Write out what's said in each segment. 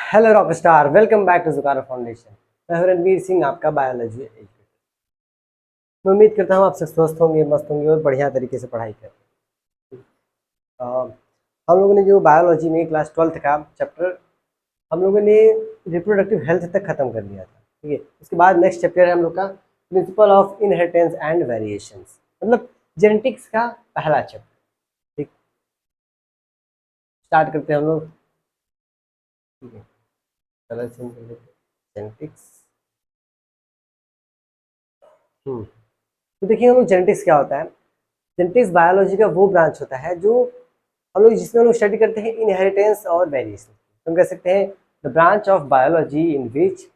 Hello rock star, welcome back to जुकारा foundation. मैं हूं रणवीर सिंह, आपका बायोलॉजी एजुकेटर। मैं उम्मीद करता हूं आप सब स्वस्थ होंगे, मस्त होंगे और बढ़िया तरीके से पढ़ाई करें। हम लोगों ने जो बायोलॉजी में क्लास 12th का चैप्टर हम लोगों ने रिप्रोडक्टिव हेल्थ तक खत्म कर लिया था। ठीक है, उसके बाद नेक्स्ट चैप्टर है हम लोग का principle of inheritance and variations, मतलब जेनेटिक्स का पहला चैप्टर। ठीक, स्टार्ट करते हैं हम लोग। ठीक है, कलर चेंज कर लेते हैं। जेनेटिक्स। तो देखिए हम लोग जेनेटिक्स क्या होता है। जेनेटिक्स बायोलॉजी का वो ब्रांच होता है जो हम लोग जिसमें हम लोग स्टडी करते हैं इनहेरिटेंस और वेरिएशन। हम कह सकते हैं the branch of biology in which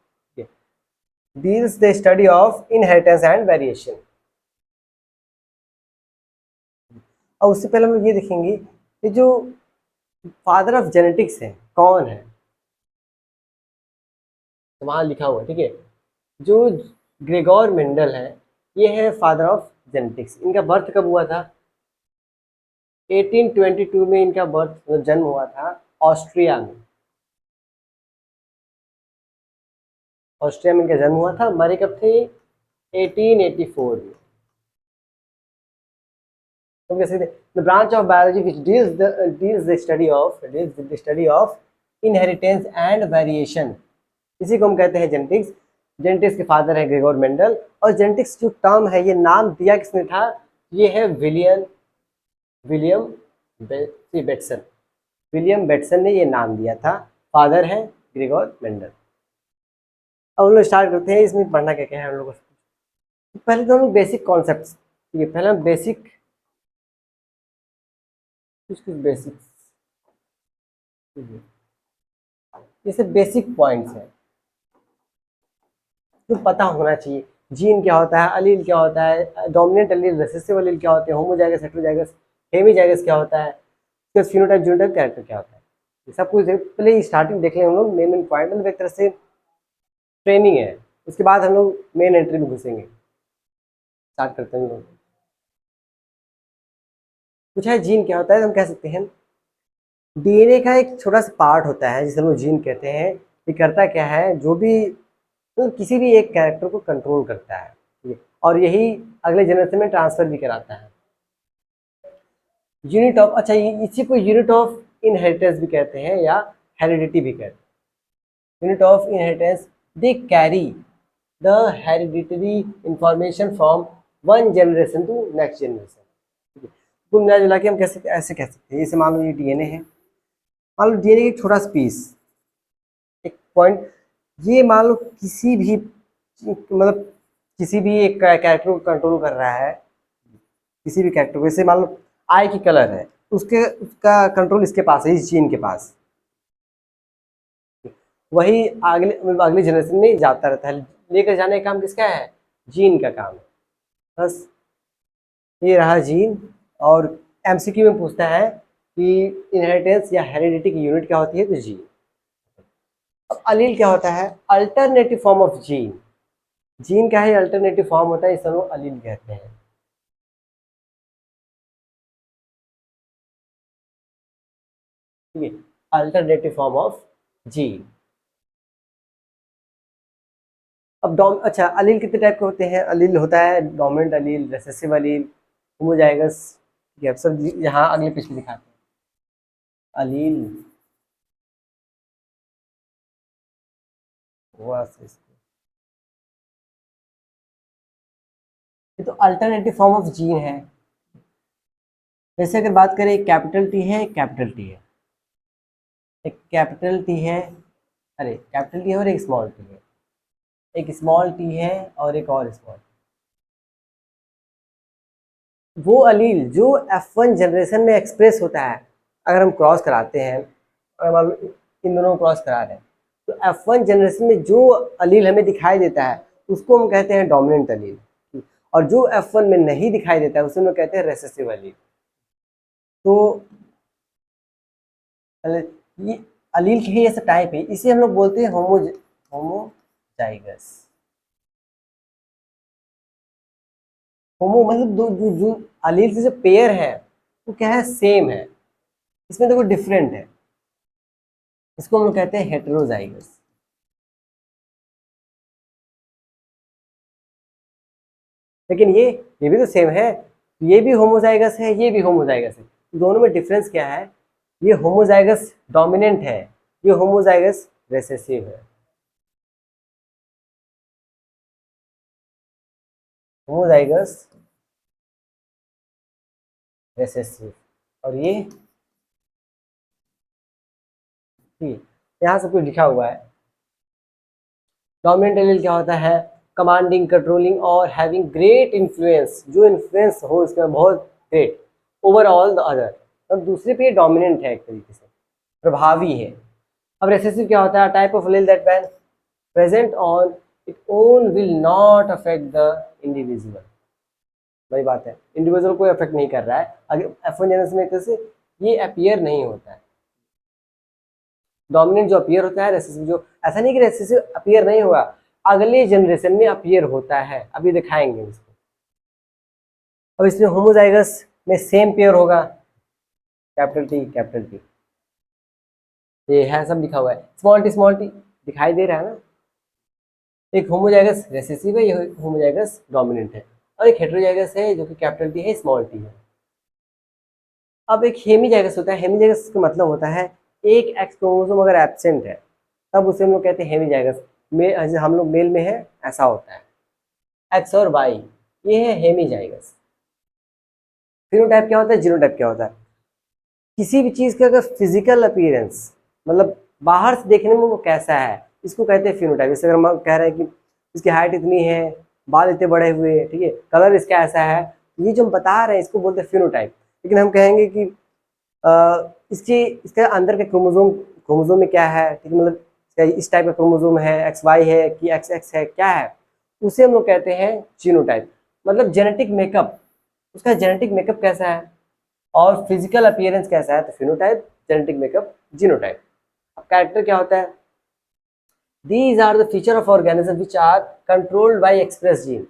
deals the study of inheritance and variation. और उससे पहले हम लोग ये देखेंगे कि जो फादर ऑफ जेनेटिक्स है कौन है। तो वहाँ लिखा हुआ है, ठीक है, जो ग्रेगोर मेंडल है ये है फादर ऑफ जेनेटिक्स। इनका बर्थ कब हुआ था? 1822 में इनका बर्थ, मतलब जन्म हुआ था ऑस्ट्रिया में। ऑस्ट्रिया में इनका जन्म हुआ था। मरे कब थे? 1884 में। तो कैसे the branch of biology which deals the study of inheritance and variation, इसी को हम कहते हैं जेनेटिक्स। जेनेटिक्स के फादर है ग्रेगोर मेंडल। और जेनेटिक्स जो टर्म है ये नाम दिया किसने था? ये है विलियम बेटसन। विलियम बेटसन ने ये नाम दिया था। फादर है ग्रेगोर मेंडल। अब हम लोग स्टार्ट करते हैं इसमें पढ़ना क्या क्या है हम लोग को। पहले तो हम लोग बेसिक कॉन्सेप्ट, ठीक है, पहले हम बेसिक कुछ बेसिक्स, जैसे बेसिक पॉइंट्स हैं तो पता होना चाहिए। जीन क्या होता है, अलील क्या होता है, डोमिनेंट अलील, रिसेसिव अलील क्या होते हैं, होमोजाइगस, हेटेरोजाइगस, हेमीजाइगस क्या होता है, उसका फिनोटाइप जीनोटाइप कैरेक्टर क्या होता है, ये सब कुछ पहले स्टार्टिंग देख लें हम लोग। मेन पॉइंट मतलब एक तरह से ट्रेनिंग है। उसके बाद हम लोग मेन एंट्री में घुसेंगे। स्टार्ट करते हैं हम लोग। कुछ है जीन क्या होता है, हम कह सकते हैं डीएनए का एक छोटा सा पार्ट होता है जिसे हम लोग जीन कहते हैं। ये करता क्या है, जो भी तो किसी भी एक कैरेक्टर को कंट्रोल करता है, ठीक है, और यही अगले जनरेशन में ट्रांसफर भी कराता है। यूनिट ऑफ, अच्छा इसी को यूनिट ऑफ इनहेरिटेंस भी कहते हैं या हेरिडिटी भी कहते हैं। Unit of inheritance, they carry the hereditary information from one generation to next generation. कुल मिला जुला के हम कैसे ऐसे कह सकते हैं, जैसे मान लो ये डीएनए है, मान लो डीएनए एक छोटा सा पीस, एक पॉइंट, ये मान लो किसी भी मतलब किसी भी एक कैरेक्टर को कंट्रोल कर रहा है। किसी भी कैरेक्टर को, जैसे मान लो आई की कलर है, उसका कंट्रोल इसके पास है, इस जीन के पास। वही अगले जनरेशन में जाता रहता है। लेकर जाने का काम किसका है? जीन का काम है। बस ये रहा जीन। और एमसीक्यू में पूछता है कि इनहेरिटेंस या हेरिडिटी की यूनिट क्या होती है? तो जीन। अब अलील क्या होता है? Alternative form of gene. Gene का ही अल्टरनेटिव फॉर्म होता है, इसे हम लोग अलील कहते हैं। ठीक है, अल्टरनेटिव फॉर्म ऑफ जीन। अब अच्छा अलील कितने टाइप के होते हैं? अलील होता है डोमिनेंट अलील, रिसेसिव अलील, होमोजाइगस। ये सब यहाँ अगले पेज में दिखाते हैं। अलील ये तो अल्टरनेटिव फॉर्म ऑफ जीन है। जैसे अगर बात करें, एक कैपिटल टी है, एक कैपिटल टी है, एक कैपिटल टी है, अरे कैपिटल टी है और एक स्मॉल टी है, एक स्मॉल टी है और एक और स्मॉल। वो अलील जो F1 जनरेशन में एक्सप्रेस होता है, अगर हम क्रॉस कराते हैं, अगर मान लो इन दोनों को क्रॉस करा रहे हैं, तो F1 जनरेशन में जो अलील हमें दिखाई देता है उसको हम कहते हैं डोमिनेंट अलील। और जो F1 में नहीं दिखाई देता है उसे हम कहते हैं रेसेसिव अलील। तो ये अलील के ही ऐसा टाइप है, इसे हम लोग बोलते हैं होमोजाइगस। होमो मतलब जो अलील से जो पेयर है वो क्या है? सेम है, इसमें देखो डिफरेंट है। इसको हम लोग कहते हैं हेटेरोजाइगस। लेकिन ये भी तो सेम है, ये भी होमोजाइगस है, ये भी होमोजाइगस है, दोनों में डिफरेंस क्या है? ये होमोजाइगस डोमिनेंट है, ये होमोजाइगस रिसेसिव है। होमोजाइगस रिसेसिव, और ये ठीक, यहाँ सब कुछ लिखा हुआ है। डोमिनेंट एलील क्या होता है? कमांडिंग, कंट्रोलिंग और हैविंग ग्रेट इन्फ्लुएंस, जो इन्फ्लुएंस हो इसमें बहुत great over all the other, और दूसरे पे डोमिनेंट है, एक तरीके से प्रभावी है। अब रेसेसिव क्या होता है? Type of allele that when present on it own will not affect the individual. वही बात है, इंडिविजुअल को अफेक्ट नहीं कर रहा है। अगर F1 जेनस में एक तरह से ये अपीयर नहीं होता है। डोमिनेंट जो अपीयर होता है, रेसेसिव जो, ऐसा नहीं कि रेसेसिव अपीयर नहीं होगा, अगले जनरेशन में अपीयर होता है, अभी दिखाएंगे इसको। अब इसमें होमोजाइगस में सेम पेयर होगा, कैपिटल टी कैपिटल टी, ये है सब लिखा हुआ है, स्मॉल टी दिखाई दे रहा है ना। एक होमोजाइगस रेसेसिव है, ये होमोजाइगस डोमिनेंट है, और एक हेटेरोजाइगस है जो कि कैपिटल टी है, स्मॉल टी है। अब एक हेमीजाइगस होता है, हेमीजाइगस का मतलब होता है एक एक्स क्रोमोसोम अगर एब्सेंट है तब उसे हम लोग कहते हैं हेमीजाइगस। में हम लोग मेल में है ऐसा होता है, एक्स और वाई, ये है हेमीजाइगस। फिनोटाइप क्या होता है? जीनोटाइप क्या होता है? किसी भी चीज़ का अगर फिजिकल अपीयरेंस, मतलब बाहर से देखने में वो कैसा है, इसको कहते हैं फिनोटाइप। जैसे अगर हम कह रहे हैं कि इसकी हाइट इतनी है, बाल इतने बड़े हुए हैं, ठीक है, कलर इसका ऐसा है, ये जो हम बता रहे हैं इसको बोलते हैं फिनोटाइप। लेकिन हम कहेंगे कि इसके अंदर के क्रोमोजोम में क्या है, ठीक है, मतलब इस टाइप का क्रोमोजोम है, एक्स वाई है कि एक्स एक्स है, क्या है, उसे हम लोग कहते हैं जीनोटाइप। मतलब जेनेटिक मेकअप, उसका जेनेटिक मेकअप कैसा है और फिजिकल अपीयरेंस कैसा है, तो फिनोटाइप, जेनेटिक मेकअप, जीनोटाइप। अब कैरेक्टर क्या होता है? These are the feature of organism which are controlled by express gene.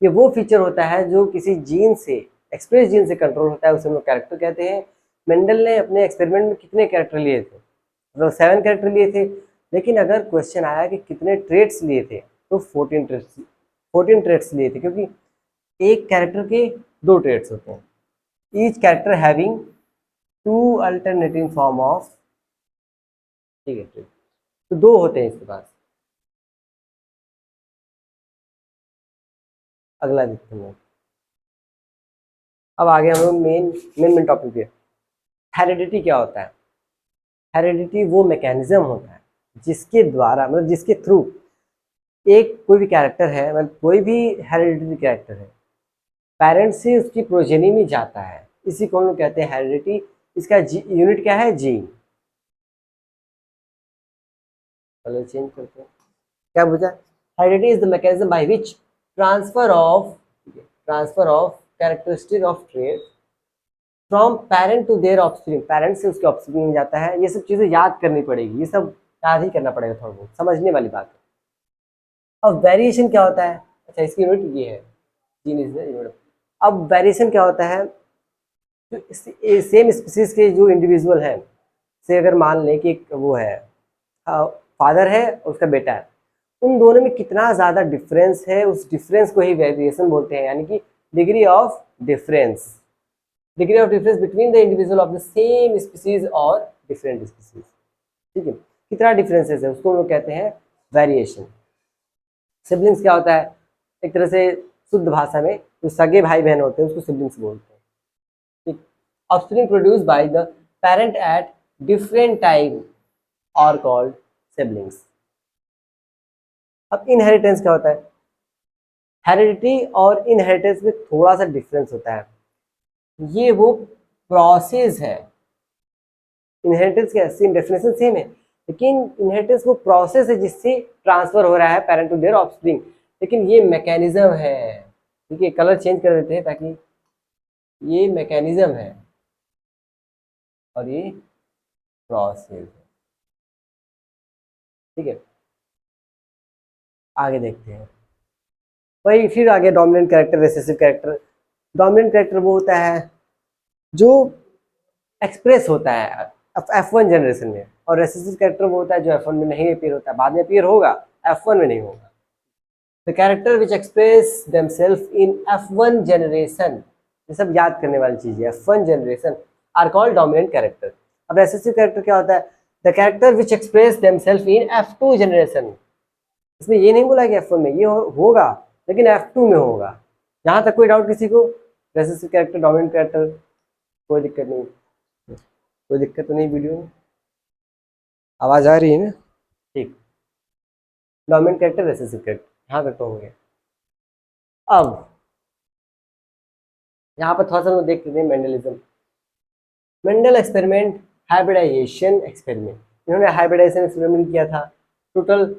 ये वो फीचर होता है जो किसी जीन से, एक्सप्रेस जीन से कंट्रोल होता है, उसे हम लोग कैरेक्टर कहते हैं। मेंडल ने अपने एक्सपेरिमेंट में कितने कैरेक्टर लिए थे? मतलब 7 कैरेक्टर लिए थे, लेकिन अगर क्वेश्चन आया कि कितने ट्रेट्स लिए थे, तो 14 ट्रेट्स लिए थे, क्योंकि एक कैरेक्टर के 2 ट्रेट्स होते हैं, each character having 2 alternative form of, ठीक है, ट्रेट, तो 2 होते हैं इसके पास। अगला देखते हैं, अब आगे हम लोग मेन टॉपिक पे। हेरिडिटी क्या होता है? हेरिडिटी वो मैकेनिज्म होता है जिसके द्वारा, मतलब जिसके थ्रू एक कोई भी कैरेक्टर है, मतलब कोई भी हेरिडिटरी कैरेक्टर है, पेरेंट से उसकी प्रोजेनी में जाता है, इसी को हम लोग कहते हैं हेरिडिटी। इसका यूनिट क्या है? जीन। कलर चेंज करते हैं, क्या पूछा? Heredity is the mechanism by which transfer of characteristic of trait from parent to their offspring, parent से उसके ऑफस्प्रिंग में जाता है। ये सब चीज़ें याद करनी पड़ेगी, ये सब याद ही करना पड़ेगा, थोड़ा बहुत समझने वाली बात है। अब वेरिएशन क्या होता है? अच्छा, इसकी यूनिट ये है, जीन इज द यूनिट। अब वेरिएशन क्या होता है? जो सेम स्पीसीज के जो इंडिविजुअल हैं, से अगर मान लें कि वो है, फादर है और उसका बेटा है, उन दोनों में कितना ज़्यादा डिफरेंस है, उस डिफरेंस को ही वेरिएशन बोलते हैं, यानी कि degree of difference, degree of difference between the individual of the same species और डिफरेंट स्पीसीज, ठीक है, कितना डिफरेंसेस है उसको हम लोग कहते हैं वेरिएशन। सिबलिंग्स क्या होता है? एक तरह से शुद्ध भाषा में जो सगे भाई बहन होते हैं उसको सिबलिंग्स बोलते हैं, ठीक। Offspring produce by the parent at different time are called siblings. अब इनहेरिटेंस क्या होता है? हेरिडिटी और इनहेरिटेंस में थोड़ा सा डिफरेंस होता है, ये वो प्रोसेस है। इनहेरिटेंस क्या है? सेम, डेफिनेशन सेम है, लेकिन इनहेरिटेंस वो प्रोसेस है जिससे ट्रांसफर हो रहा है पेरेंट टू देयर ऑफस्प्रिंग, लेकिन ये मैकेनिज्म है, ठीक है। कलर चेंज कर देते हैं ताकि, ये मैकेनिज्म है और ये प्रोसेस है, ठीक है। आगे देखते हैं, वही फिर आगे dominant character, recessive character. Dominant character वो होता है जो एक्सप्रेस होता है F1 जनरेशन में, और रेसेसिव कैरेक्टर वो होता है जो F1 में नहीं अपीयर होता है, बाद में अपीयर होगा, F1 में नहीं होगा। The character which express themselves in F1 generation, ये सब याद करने वाली चीज है, F1 generation are called dominant character. अब रेसेसिव कैरेक्टर क्या होता है? The character which express themselves in F2 generation, इसमें ये नहीं बोला कि F1 में ये होगा, लेकिन F2 में होगा। यहाँ तक कोई डाउट किसी को? रेसेसिव कैरेक्टर, डोमिनेंट कैरेक्टर, कोई दिक्कत नहीं, कोई दिक्कत तो नहीं वीडियो में? आवाज आ रही है ना? ठीक, डोमिनेंट कैरेक्टर, रेसेसिव कैरेक्टर, यहाँ तक तो हो गया। अब यहाँ पर थोड़ा सा हम देख लेते हैं Mendelism. Mendel experiment, hybridization experiment, इन्होंने हाइब्रिडाइजेशन एक्सपेरिमेंट किया था। टोटल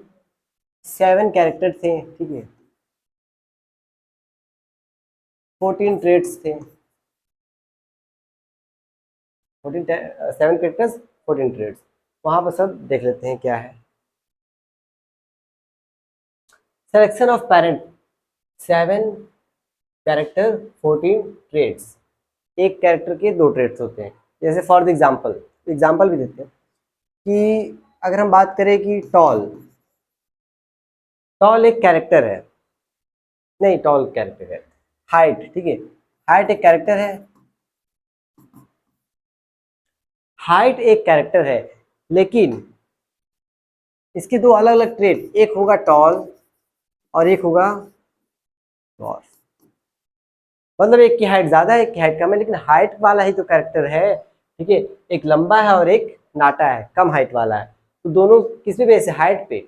7 कैरेक्टर थे, ठीक है, 14 ट्रेड्स थे, 7 कैरेक्टर्स 14 ट्रेड्स, वहां पर सब देख लेते हैं क्या है। Selection of parent, 7 character 14 traits, एक कैरेक्टर के 2 ट्रेड्स होते हैं। जैसे फॉर द एग्जाम्पल भी देते हैं कि अगर हम बात करें कि टॉल एक कैरेक्टर है, नहीं टॉल कैरेक्टर है, हाइट, ठीक है, हाइट एक कैरेक्टर है, हाइट एक कैरेक्टर है, लेकिन इसके 2 अलग अलग ट्रेड, एक होगा टॉल और एक होगा डॉर्फ। मतलब एक की हाइट ज्यादा है, एक की हाइट कम है, लेकिन हाइट वाला ही तो कैरेक्टर है, ठीक है, एक लंबा है और एक नाटा है, कम हाइट वाला है, तो दोनों किस पे बेस है? हाइट पे।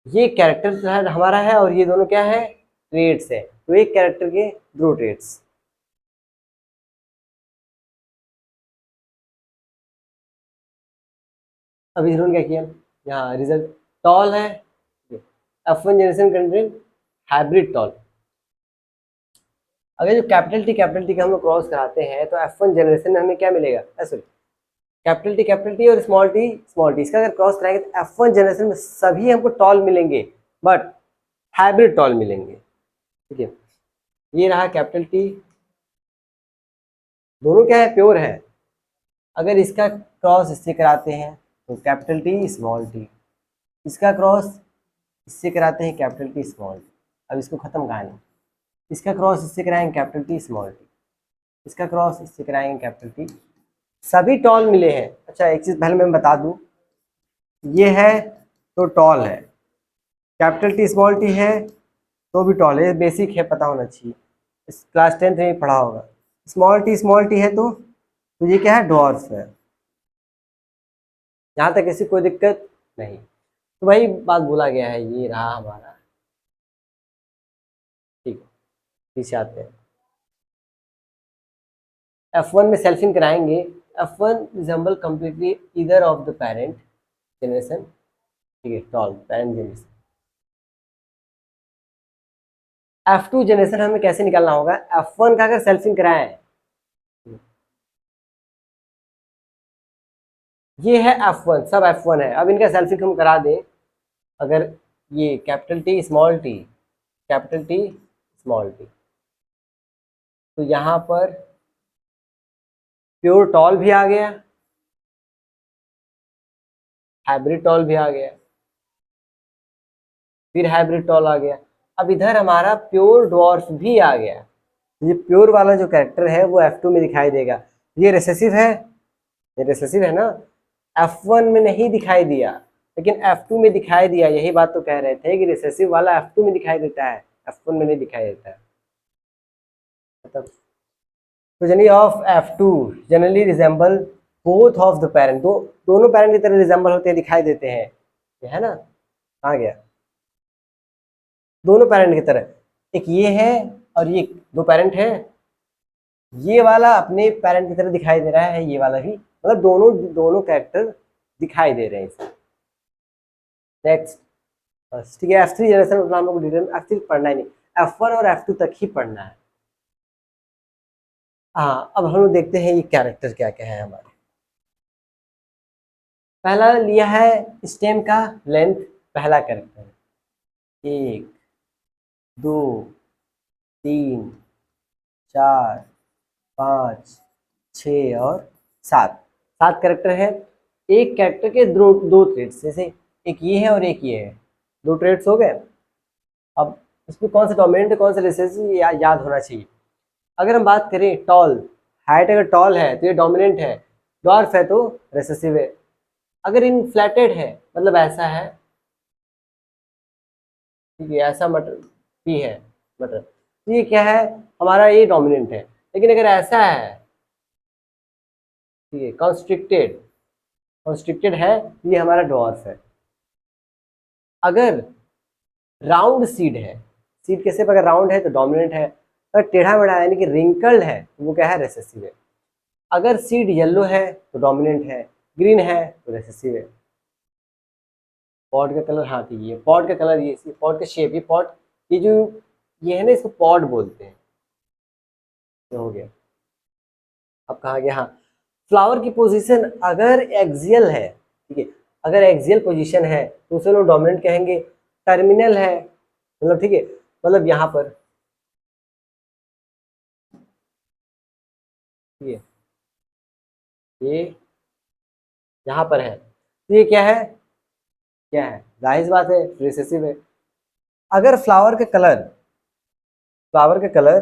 ये कैरेक्टर जो है हमारा है और ये दोनों क्या है? ट्रेड्स है, तो एक कैरेक्टर के 2 ट्रेड्स। अभी इन्होंने क्या किया, यहाँ रिजल्ट टॉल है, F1 generation content hybrid toll. अगर जो कैपिटल टी का हम लोग क्रॉस कराते हैं तो F1 जनरेशन में हमें क्या मिलेगा? सॉरी, कैपिटल टी और स्मॉल टी, इसका अगर क्रॉस कराएंगे तो F1 जनरेशन में सभी हमको टॉल मिलेंगे, बट हाइब्रिड टॉल मिलेंगे, ठीक है। ये रहा कैपिटल टी, दोनों क्या है? प्योर है। अगर इसका क्रॉस इससे कराते हैं तो कैपिटल टी स्मॉल टी, इसका क्रॉस इससे कराते हैं कैपिटल टी स्मॉल टी। अब इसको खत्म कहानी, इसका क्रॉस इससे कराएंगे कैपिटल टी स्मॉल टी, इसका क्रॉस इससे कराएंगे कैपिटल टी, सभी टॉल मिले हैं। अच्छा एक चीज पहले मैं बता दूं, ये है तो टॉल है, कैपिटल टी स्मॉल टी है तो भी टॉल है, बेसिक है, पता होना चाहिए, इस क्लास 10th में पढ़ा होगा। स्मॉल टी है तो ये क्या है? डॉर्फ है। यहाँ तक किसी कोई दिक्कत नहीं, तो वही बात बोला गया है, ये रहा हमारा, ठीक है। पीछे आते हैं, F1 में सेल्फिंग कराएंगे, F1 resemble completely either of the parent generation, ठीक है, toll parent generation. F2 generation हमें कैसे निकालना होगा? F1 का अगर सेल्फिंग कराएं, ये है F1, सब F1 है, अब इनका सेल्फिंग हम करा दें, अगर ये capital T small T, capital T small T, तो यहाँ पर प्योर टॉल भी आ गया, हाइब्रिड टॉल भी आ गया, फिर हाइब्रिड टॉल आ गया, अब इधर हमारा प्योर डॉर्फ भी आ गया। ये प्योर वाला जो कैरेक्टर है वो F2 में दिखाई देगा। ये रिसेसिव है, ये रिसेसिव है ना, F1 में नहीं दिखाई दिया लेकिन F2 में दिखाई दिया, यही बात तो कह रहे थे कि रिसेसिव वाला F2 में दिखाई देता है, F1 में नहीं दिखाई देता है। मतलब progeny of F2 generally resemble both of the parent, दोनों पेरेंट की तरह रिजेंबल होते हैं, दिखाई देते हैं, ये है ना, आ गया, दोनों पेरेंट की तरह, एक ये है और ये 2 पेरेंट है, ये वाला अपने पेरेंट की तरह दिखाई दे रहा है, ये वाला भी, मतलब दोनों कैरेक्टर दिखाई दे रहे हैं इसमें। नेक्स्ट, बस ठीक है, F3 जनरेशन उतना हम लोग डिटेल F3 पढ़ना ही नहीं, F1 और F2 तक ही पढ़ना है। हाँ अब हम लोग देखते हैं ये कैरेक्टर क्या क्या है हमारे। पहला लिया है स्टेम का लेंथ, पहला कैरेक्टर 1 2 3 4 5 6 और 7, 7 कैरेक्टर है, एक कैरेक्टर के दो ट्रेड्स, जैसे एक ये है और एक ये है, 2 ट्रेड्स हो गए। अब इसमें कौन सा डोमिनेंट है कौन सा रिसेसिव याद होना चाहिए। अगर हम बात करें टॉल, हाइट अगर टॉल है तो ये डोमिनेंट है, डॉर्फ है तो रिसेसिव है। अगर इनफ्लेटेड है मतलब ऐसा है, ठीक है, ऐसा मटर पी है मटर, तो ये क्या है, हमारा ये डोमिनेंट है। लेकिन अगर ऐसा है, ठीक है, कॉन्स्ट्रिक्टेड, कॉन्स्ट्रिक्टेड है, ये हमारा डॉर्फ है। अगर राउंड सीड है, सीड कैसे, अगर राउंड है तो डोमिनेंट है, अगर टेढ़ा मेढ़ा यानी कि रिंकल्ड है तो वो क्या है, रिसेसिव है। अगर सीड येलो है तो डोमिनेंट है, ग्रीन है तो रिसेसिव है। पॉड का कलर, हाँ ठीक है, पॉड का कलर, ये पॉड का शेप, ये पॉड, ये जो ये है ना, इसको पॉड बोलते हैं। ये हो गया। अब कहा गया, हाँ, फ्लावर की पोजीशन अगर एक्सियल है, ठीक है, अगर एक्सियल पोजीशन है तो उसे लोग डोमिनेंट कहेंगे। टर्मिनल है मतलब, ठीक है, मतलब यहाँ पर, ठीक है, ये यहाँ पर है तो ये क्या है, क्या है, जाहिर सी बात है रिसेसिव है। अगर फ्लावर का कलर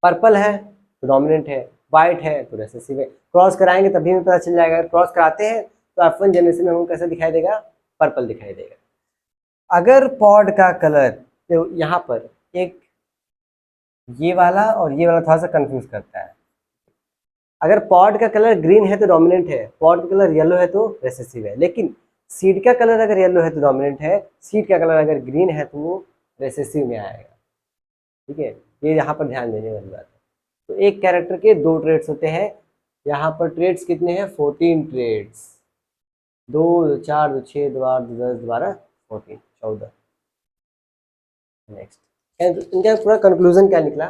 पर्पल है तो डोमिनेंट है, वाइट है तो रिसेसिव है। क्रॉस कराएंगे तभी हमें पता चल जाएगा, क्रॉस कराते हैं तो F1 जनरेशन में हमको कैसा दिखाई देगा, पर्पल दिखाई देगा। अगर पॉड का कलर, तो यहाँ पर एक ये वाला और ये वाला थोड़ा सा कंफ्यूज करता है। अगर पॉड का कलर ग्रीन है तो डोमिनेंट है, पॉड का कलर येलो है तो रिसेसिव है। लेकिन सीड का कलर अगर येलो है तो डोमिनेंट है, सीड का कलर अगर ग्रीन है तो वो रिसेसिव में आएगा। ठीक है, ये यहाँ पर ध्यान देने वाली बात है। तो एक कैरेक्टर के 2 ट्रेड्स होते हैं। यहाँ पर ट्रेड्स कितने हैं, 14 ट्रेड्स, 2 2 4 2 6 2 8 2 10 12 14 14। नेक्स्ट, इनका पूरा कंक्लूजन क्या निकला,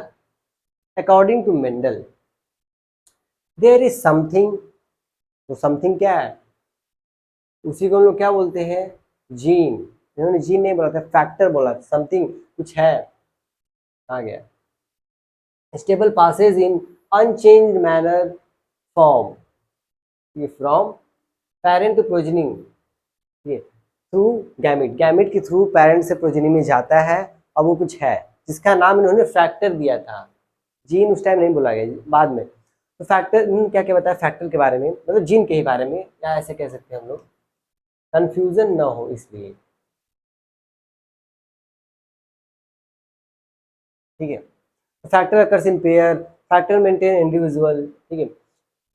according to Mendel there is something, तो समथिंग क्या है, उसी को हम लोग क्या बोलते हैं, जीन। इन्होंने जीन नहीं बोला था, फैक्टर बोला, समथिंग कुछ है। आ गया, स्टेबल पासेज इन अनचेंज्ड मैनर फॉर्म, ये फ्रॉम पेरेंट टू प्रोजेनी, ये थ्रू गैमिट, गैमिट के थ्रू पेरेंट से प्रोजेनी में जाता है। और वो कुछ है जिसका नाम इन्होंने फैक्टर दिया था, जीन उस टाइम नहीं बोला गया, बाद में। तो फैक्टर क्या क्या बताया फैक्टर के बारे में, मतलब जीन के ही बारे में, या ऐसे कह सकते हैं हम लोग, कंफ्यूजन ना हो इसलिए, ठीक है। Factor occurs in pair, factor maintain individual, ठीक है।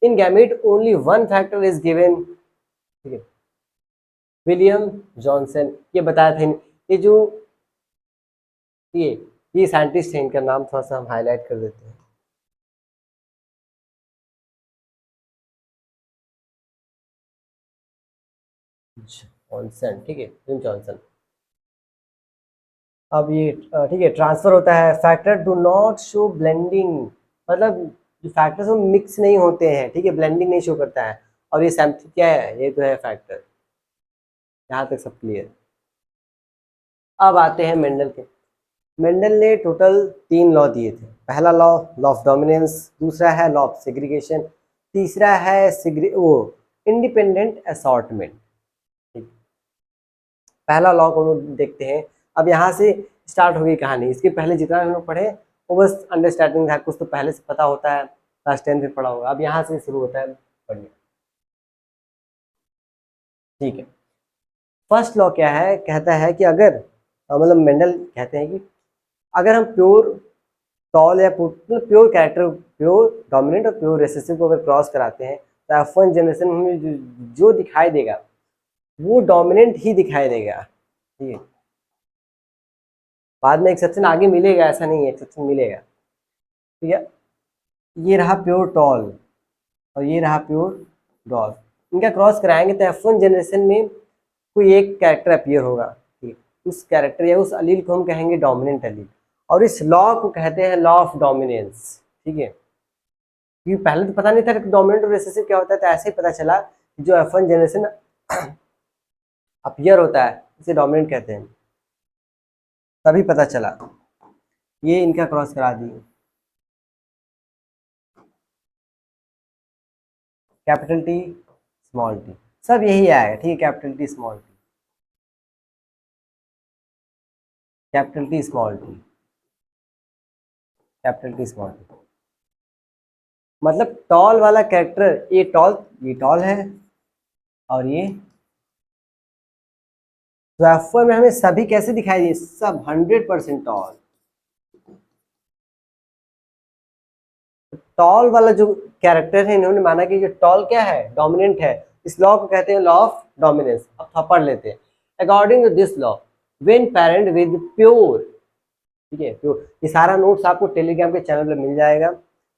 In gamete only one factor is given, ठीक है। विलियम जॉनसन, ये बताया था ये जो ये ये साइंटिस्ट है, इनका नाम थोड़ा सा हम हाईलाइट कर देते हैं। जॉनसन, ठीक है, जिम जॉनसन। अब ये ठीक है, ट्रांसफर होता है, factor do not show blending, मतलब जो फैक्टर्स वो मिक्स नहीं होते हैं, ठीक है, ब्लेंडिंग नहीं शो करता है। और ये सैम्पल क्या है, ये तो है फैक्टर। यहाँ तक सब क्लियर। अब आते हैं मेंडल के। मेंडल ने टोटल 3 लॉ दिए थे। पहला लॉ, लॉ ऑफ डोमिनेंस, दूसरा है लॉ ऑफ सेग्रीगेशन, तीसरा है वो इंडिपेंडेंट असॉर्टमेंट। पहला लॉ को हम लोग देखते हैं। अब यहाँ से स्टार्ट हो गई कहानी। इसके पहले जितना हम लोग पढ़े वो बस अंडरस्टैंडिंग था, कुछ तो पहले से पता होता है, क्लास 10 में पढ़ा होगा। अब यहाँ से शुरू होता है पढ़ने, ठीक है। फर्स्ट लॉ क्या है, कहता है कि अगर मतलब मेंडल कहते हैं कि अगर हम प्योर टॉल या मतलब प्योर कैरेक्टर, प्योर डोमिनेंट और प्योर रिसेसिव को अगर क्रॉस कराते हैं तो F1 जनरेशन में जो दिखाई देगा वो डोमिनेंट ही दिखाई देगा, ठीक है। बाद में एक्सेप्शन आगे मिलेगा, ऐसा नहीं है, एक्सेप्शन मिलेगा, ठीक है। ये रहा प्योर टॉल और ये रहा प्योर डॉल, इनका क्रॉस कराएंगे तो F1 जनरेशन में कोई एक कैरेक्टर अपीयर होगा, ठीक है। उस कैरेक्टर या उस अलील को हम कहेंगे डोमिनेंट अलील, और इस लॉ को कहते हैं लॉ ऑफ डोमिनेंस, ठीक है। क्योंकि पहले तो पता नहीं था कि डोमिनेंट और रिसेसिव क्या होता है, तो ऐसे ही पता चला कि जो F1 जनरेशन अपीयर होता है इसे डोमिनेंट कहते हैं, तभी पता चला। ये इनका क्रॉस करा दिए। कैपिटल टी स्मॉल टी, सब यही आएगा, ठीक है, capital T small T, capital T small T, capital T small T. मतलब टॉल वाला कैरेक्टर, ये टॉल है और ये, तो F1 में हमें सभी कैसे दिखाई दिए, सब 100% टॉल। टॉल वाला जो कैरेक्टर है, इन्होंने माना कि जो टॉल क्या है, डोमिनेंट है। इस लॉ को कहते हैं लॉ ऑफ डोमिनेंस। अब पढ़ लेते हैं। According to this law, when parent with pure, ठीक है, प्योर, ये सारा नोट्स आपको टेलीग्राम के चैनल पे मिल जाएगा।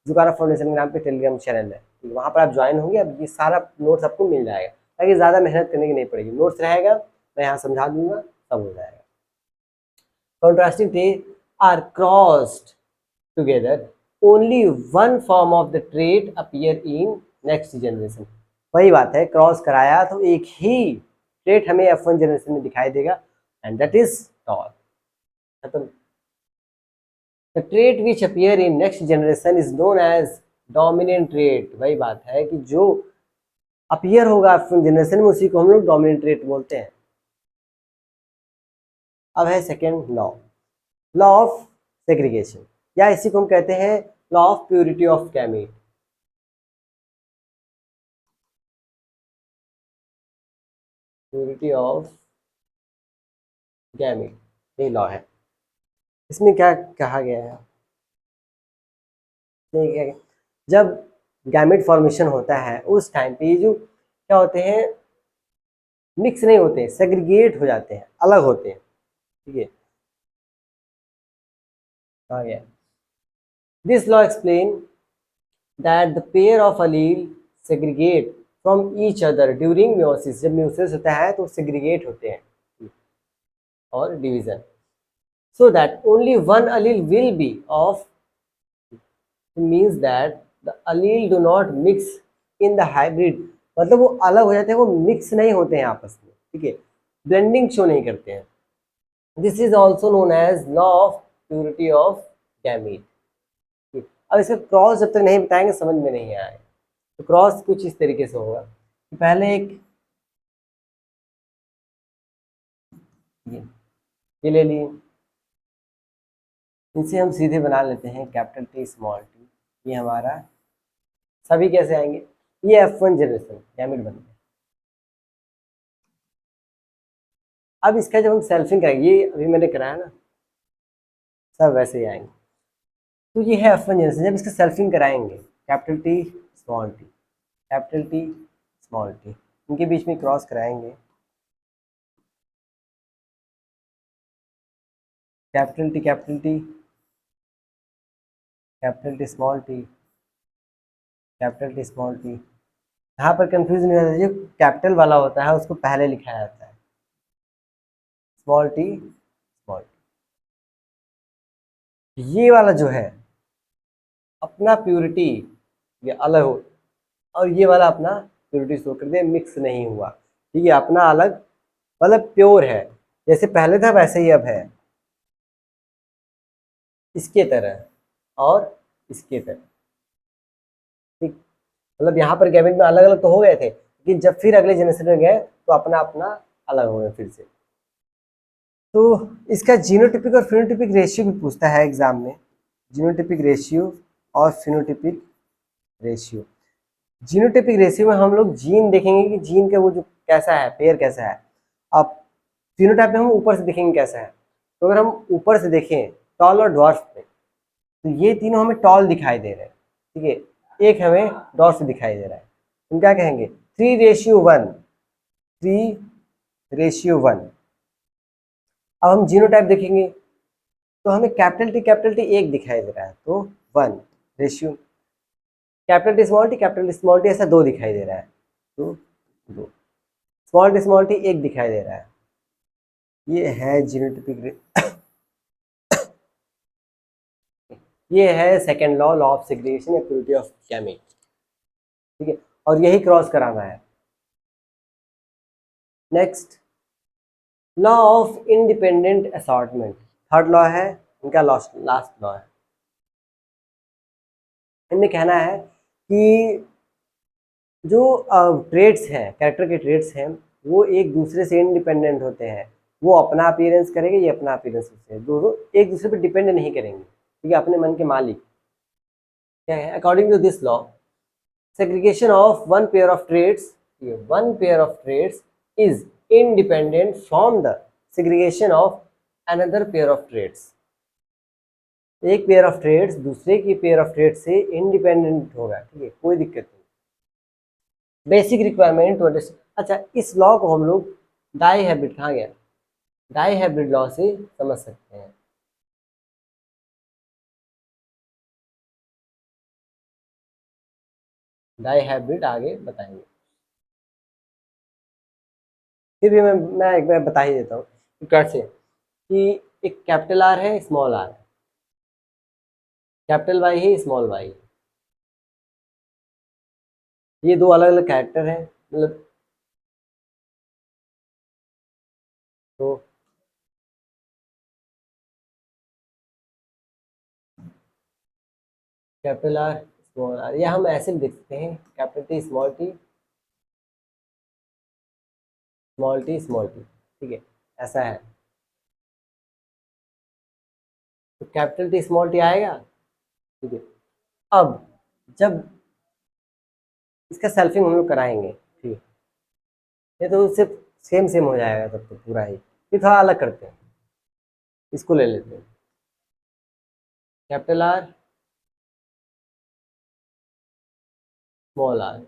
जुगारा फाउंडेशन के नाम पे टेलीग्राम चैनल है, वहां पर आप ज्वाइन होंगे, अब ये सारा नोट्स आपको मिल जाएगा, ताकि ज्यादा मेहनत करने की नहीं पड़ेगी। नोट्स रहेगा, मैं यहाँ समझा दूंगा, सब हो जाएगा। Contrasting traits are crossed together, only one form of the trait appear in next generation। वही बात है, क्रॉस कराया तो एक ही ट्रेट हमें F1 जनरेशन में दिखाई देगा, एंड दैट इज टॉल। खत्म। The trait which appear in next generation is known as dominant trait। वही बात है कि जो अपीयर होगा F1 जनरेशन में, उसी को हम लोग डोमिनेंट ट्रेट बोलते हैं। अब है second law, law of segregation, या इसी को हम कहते हैं law of purity of gamete. Purity of gamete, ये लॉ है। इसमें क्या कहा गया है, जब गैमेट फॉर्मेशन होता है उस टाइम पे ये जो क्या होते हैं, मिक्स नहीं होते, सेग्रीगेट हो जाते हैं, अलग होते हैं, ठीक है। आ गया। This law explain that the pair of allele segregate from each other during meiosis। जब meiosis होता है तो segregate होते हैं और division, so that only one allele will be of, means that the allele do not mix in the hybrid। मतलब वो अलग हो जाते हैं, वो मिक्स नहीं होते हैं आपस में, ठीक है, ब्लेंडिंग शो नहीं करते हैं। This is also known as law of purity of gamete. अब इसका क्रॉस जब तक नहीं बताएंगे समझ में नहीं आएगा। तो क्रॉस कुछ इस तरीके से होगा, पहले एक ये ले लिए, इनसे हम सीधे बना लेते हैं कैपिटल टी स्मॉल टी, ये हमारा सभी कैसे आएंगे, ये F1 जनरेशन गैमेट बन गया। अब इसका जब हम सेल्फिंग करेंगे, ये अभी मैंने कराया ना, सब वैसे ही आएंगे। तो ये है F1 जनरेशन, जब इसका सेल्फिंग कराएंगे, capital T small T, capital T small T, इनके बीच में क्रॉस कराएंगे, capital T capital T, capital T small T, capital T small T. यहाँ पर कंफ्यूज नहीं होता, जो कैपिटल वाला होता है उसको पहले लिखा जाता है, स्मॉल टी स्मॉल टी। ये वाला जो है अपना प्योरिटी, ये अलग हो, और ये वाला अपना प्योरिटी शो कर दे, मिक्स नहीं हुआ, ठीक है, अपना अलग, मतलब प्योर है, जैसे पहले था वैसे ही अब है, इसके तरह और इसके तरह, ठीक। मतलब यहाँ पर गैमेट में अलग अलग तो हो गए थे, लेकिन जब फिर अगले जनरेशन में गए तो अपना अपना अलग हो गए फिर से। तो इसका जीनोटिपिक और फिनोटिपिक रेशियो भी पूछता है एग्जाम में, जीनोटिपिक रेशियो और फिनोटिपिक रेशियो। जीनोटिपिक रेशियो में हम लोग जीन देखेंगे कि जीन का वो जो कैसा है, पेयर कैसा है। अब फिनोटाइप में हम ऊपर से देखेंगे कैसा है, तो अगर हम ऊपर से देखें टॉल और ड्वार्फ में, तो ये तीनों हमें टॉल दिखाई दे रहे हैं, ठीक है, एक हमें ड्वार्फ दिखाई दे रहा है। हम क्या कहेंगे, 3:1, 3:1। अब हम जीनोटाइप देखेंगे तो हमें कैपिटल टी एक दिखाई दे रहा है, तो 1 ratio, capital T small T ऐसा 2 दिखाई दे रहा है, तो 2, स्मॉल टी एक दिखाई दे रहा है। ये है जीनोटिपिक, ये है second law, law of segregation या प्योरिटी ऑफ गैमेट, ठीक है, और यही क्रॉस कराना है। Next law of independent assortment, third law है, इनका लास्ट लॉ है। इनमें कहना है कि जो ट्रेड्स हैं, कैरेक्टर के ट्रेड्स हैं, वो एक दूसरे से इंडिपेंडेंट होते हैं। वो अपना अपीयरेंस करेंगे, ये अपना अपीयरेंस होते हैं, दोनों एक दूसरे पर डिपेंड नहीं करेंगे, ठीक है, अपने मन के मालिक क्या है। According to this law, segregation of one pair of traits, one pair of traits is independent from the segregation of another pair of traits। एक पेयर ऑफ ट्रेड्स दूसरे की पेयर ऑफ ट्रेड्स से इंडिपेंडेंट होगा, ठीक है, कोई दिक्कत नहीं। Basic requirement to understand. अच्छा, इस लॉ को हम लोग डाई हाइब्रिड, कहाँ गया, डाई हाइब्रिड लॉ से समझ सकते हैं। डाई हाइब्रिड आगे बताएंगे, फिर भी मैं एक बार बता ही देता हूँ कि कैसे, कि एक कैपिटल आर है, स्मॉल आर, कैपिटल वाई है, स्मॉल वाई, ये दो अलग अलग कैरेक्टर हैं, मतलब तो कैपिटल आर स्मॉल आर, या हम ऐसे भी देख सकते हैं, capital T small T, small T small T, ठीक है, ऐसा है। तो कैपिटल टी स्मॉल टी आएगा, ठीक है। अब जब इसका सेल्फिंग हम लोग कराएंगे, ठीक है, ये तो सिर्फ सेम सेम हो जाएगा तब तो पूरा ही, फिर थोड़ा अलग करते हैं, इसको ले लेते हैं, capital R small R,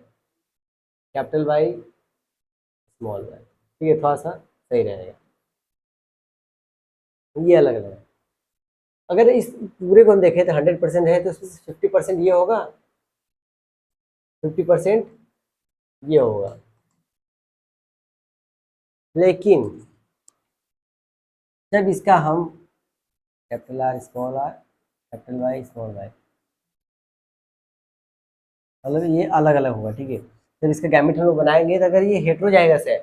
capital Y small Y, ठीक है, थोड़ा सा सही रहेगा, ये अलग अलग है। अगर इस पूरे को हम देखें तो 100% है, तो उसमें 50% ये होगा, 50% ये होगा। लेकिन जब इसका हम capital R small R, capital Y small Y, मतलब ये अलग अलग होगा, ठीक है। जब इसका गैमेट हम लोग बनाएंगे, तो अगर ये हेटेरोजाइगस है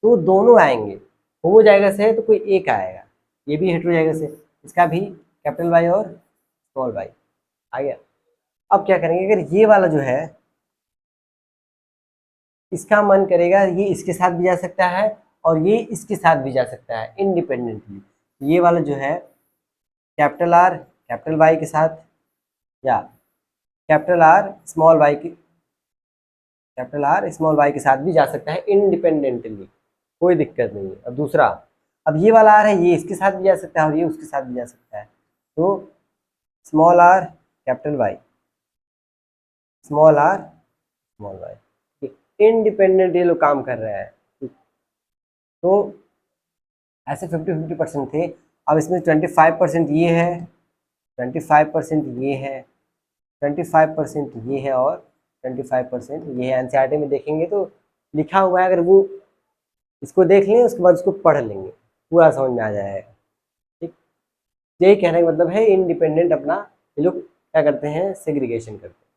तो दोनों आएंगे, होमोजाइगस है तो कोई एक आएगा, ये भी हेटेरोजाइगस है, इसका भी कैपिटल वाई और स्मॉल वाई आ गया। अब क्या करेंगे, अगर ये वाला जो है, इसका मन करेगा ये इसके साथ भी जा सकता है और ये इसके साथ भी जा सकता है इंडिपेंडेंटली, ये वाला जो है कैपिटल आर कैपिटल वाई के साथ, या कैपिटल आर स्मॉल वाई की, कैपिटल आर स्मॉल वाई के साथ भी जा सकता है इंडिपेंडेंटली, कोई दिक्कत नहीं है। अब दूसरा, अब ये वाला आर है, ये इसके साथ भी जा सकता है और ये उसके साथ भी जा सकता है, तो small R capital Y, small R small Y, independent ये लोग काम कर रहे हैं। तो ऐसे 50-50% थे, अब इसमें 25% ये है, 25% ये है, 25% ये है और 25% ये है। एनसीईआरटी में देखेंगे तो लिखा हुआ है, अगर वो इसको देख लें उसके बाद उसको पढ़ लेंगे, पूरा समझ में आ जाएगा, ठीक। यही कहने का मतलब है, इंडिपेंडेंट अपना ये लोग क्या करते हैं, सेग्रीगेशन करते हैं।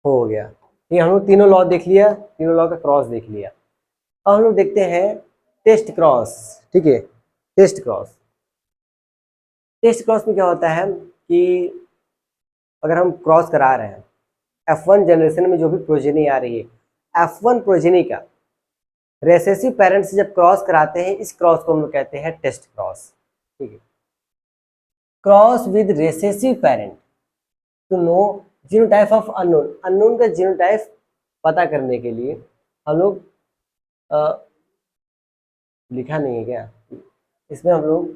हो गया, ये हम लोग तीनों लॉ देख लिया, तीनों लॉ का क्रॉस देख लिया। अब हम लोग देखते हैं टेस्ट क्रॉस, ठीक है, टेस्ट क्रॉस। टेस्ट क्रॉस में क्या होता है कि अगर हम क्रॉस करा रहे हैं, F1 जनरेशन में जो भी प्रोजेनी आ रही है, F1 प्रोजेनी का रेसेसिव पेरेंट्स से जब क्रॉस कराते हैं, इस क्रॉस को हम लोग कहते हैं टेस्ट क्रॉस, ठीक है। Cross with recessive parent to know genotype of unknown, unknown का जीनोटाइप पता करने के लिए हम लोग लिखा नहीं है क्या इसमें, हम लोग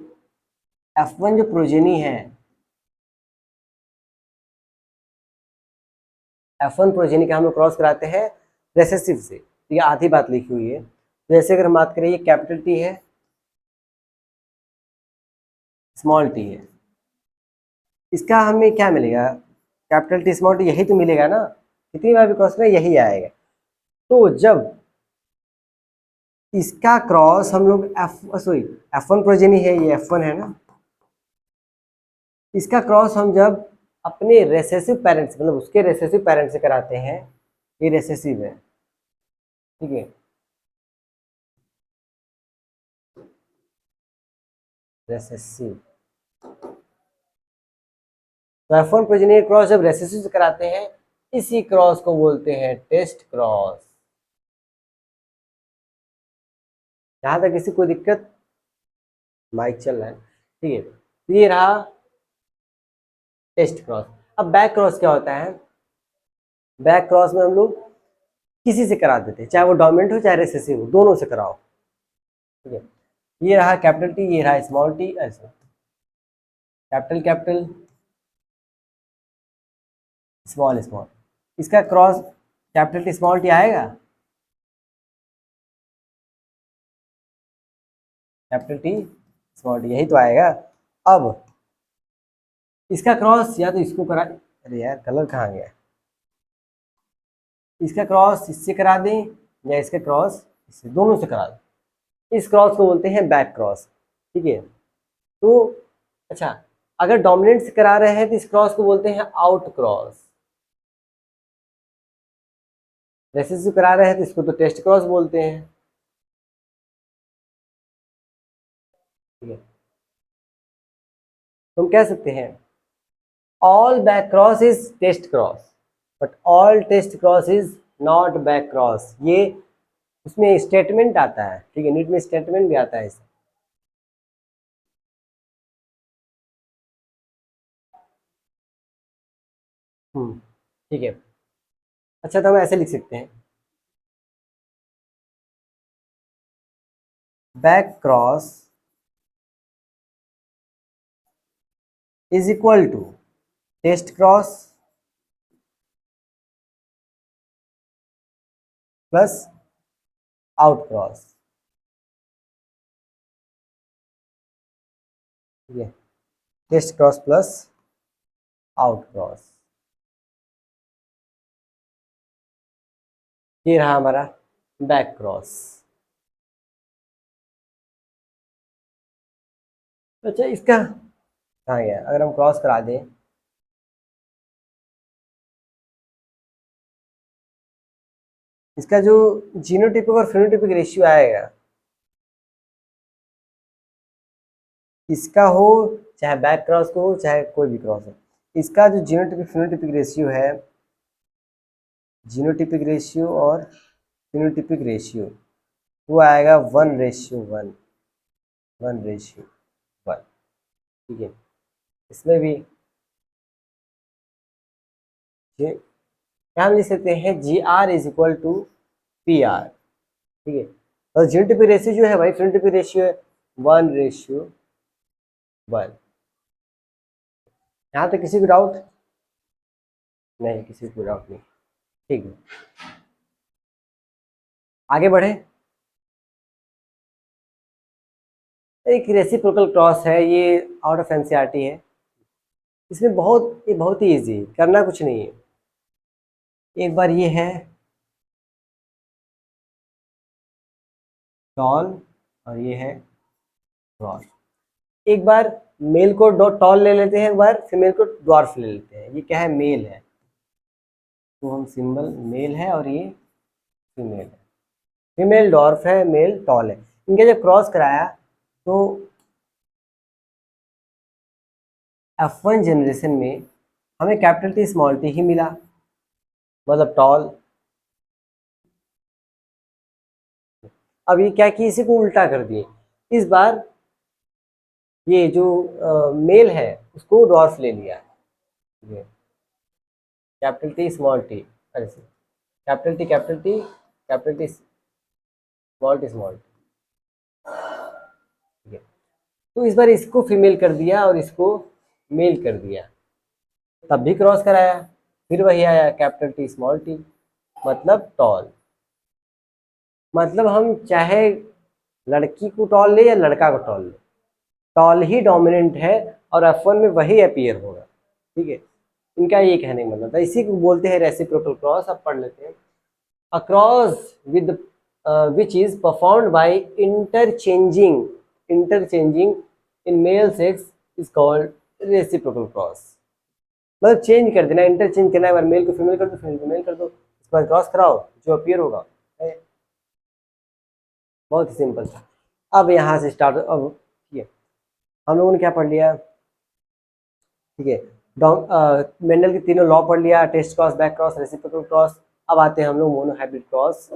F1 जो प्रोजेनी है, F1 प्रोजेनी का हम लोग क्रॉस कराते हैं रेसेसिव से, ये आधी बात लिखी हुई है। जैसे अगर हम बात करें, ये कैपिटल टी है, स्मॉल टी है, इसका हमें क्या मिलेगा, कैपिटल टी स्मॉल टी, यही तो मिलेगा ना, कितनी बार भी क्रॉस करें यही आएगा। तो जब इसका क्रॉस हम लोग F1 प्रोजेनी है, ये F1 है ना, इसका क्रॉस हम जब अपने रेसेसिव पेरेंट्स, मतलब उसके रेसेसिव पेरेंट्स से कराते हैं, ये रेसेसिव है, ठीक है, रेसेसिव। तो F1 प्रोजेनी क्रॉस जब रेसेसिव से कराते हैं, इसी क्रॉस को बोलते हैं टेस्ट क्रॉस। यहां तक किसी को दिक्कत? माइक चल रहा है, ठीक है। तो ये रहा टेस्ट क्रॉस। अब बैक क्रॉस क्या होता है? बैक क्रॉस में हम लोग किसी से करा देते हैं, चाहे वो डोमिनेंट हो चाहे रिसेसिव हो, दोनों से कराओ, ठीक है। ये रहा कैपिटल टी, ये रहा स्मॉल टी, ऐसे कैपिटल कैपिटल स्मॉल स्मॉल। इसका cross capital T small T आएगा? कैपिटल टी स्मॉल टी, यही तो आएगा। अब इसका क्रॉस या तो इसको करा, अरे यार कलर कहाँ गया, इसका क्रॉस इससे करा दें या इसका क्रॉस इससे, दोनों से करा दें। इस क्रॉस को बोलते हैं बैक क्रॉस, ठीक है। तो अच्छा, अगर डोमिनेंट से करा रहे हैं तो इस क्रॉस को बोलते हैं आउट क्रॉस। रेसेसिव करा रहे हैं तो इसको तो टेस्ट क्रॉस बोलते हैं, ठीक है। तो हम कह सकते हैं all back cross is test cross but all test cross is not back cross. ये उसमें स्टेटमेंट आता है, ठीक है, नीट में स्टेटमेंट भी आता है इसे। ठीक है। अच्छा, तो हम ऐसे लिख सकते हैं, back cross is equal to test cross plus out cross, ठीक है। Test cross plus out cross, ये रहा हमारा बैक क्रॉस। अच्छा, इसका कहाँ गया? अगर हम क्रॉस करा दें, इसका जो जीनोटिपिक और फिनोटिपिक रेशियो आएगा, इसका हो चाहे बैक क्रॉस को हो चाहे कोई भी क्रॉस हो, इसका जो जीनोटिपिक फिनोटिपिक रेशियो है, जीनोटिपिक रेशियो और फिनोटिपिक रेशियो, वो आएगा 1:1, 1:1, ठीक है। इसमें भी क्या हम लिख सकते हैं, GR is equal to PR, ठीक है। और जीनोटिपिक रेशियो जो है भाई, फिनोटिपिक रेशियो है 1:1। यहाँ तक किसी को डाउट? नहीं, किसी को डाउट नहीं, ठीक है। आगे बढ़े। एक रेसिप्रोकल क्रॉस है, ये आउट ऑफ एनसीईआरटी है। इसमें ये बहुत ही इजी, करना कुछ नहीं है। एक बार ये है टॉल और ये है ड्वार्फ। एक बार मेल को टॉल ले लेते हैं, एक बार फीमेल को ड्वार्फ ले लेते हैं। ये क्या है? मेल है, तो हम सिंबल मेल है और ये फीमेल है। फीमेल डॉर्फ है, मेल टॉल है। इनके जब क्रॉस कराया तो F1 जनरेशन में हमें कैपिटल टी स्मॉल टी ही मिला, मतलब टॉल। अब ये क्या किया, इसी को उल्टा कर दिए। इस बार ये जो मेल है उसको डॉर्फ ले लिया, ये कैपिटल टी स्मॉल टी, अरे capital T capital T capital T small T small T, ठीक है। तो इस बार इसको फीमेल कर दिया और इसको मेल कर दिया, तब भी क्रॉस कराया, फिर वही आया कैपिटल टी स्मॉल टी, मतलब टॉल। मतलब हम चाहे लड़की को टॉल ले या लड़का को टॉल ले, टॉल ही डोमिनेंट है और F1 में वही अपीयर होगा, ठीक है। इनका ये कहने का मतलब था, इसी को बोलते हैं रेसिप्रोकल क्रॉस। अब पढ़ लेते हैं। A cross with which is performed by interchanging in male sex is called reciprocal cross. मतलब चेंज कर देना, इंटरचेंज करना, एक बार मेल को फीमेल कर दो, फीमेल को मेल कर दो, उसके बाद क्रॉस कराओ, जो अपीयर होगा। बहुत ही सिंपल था। अब यहाँ से स्टार्ट, अब ठीक है, हम लोगों ने क्या पढ़ लिया, ठीक है। मेंडल के तीनों लॉ पढ़ लिया, test cross, back cross, reciprocal cross. अब आते हैं हम लोग monohybrid cross.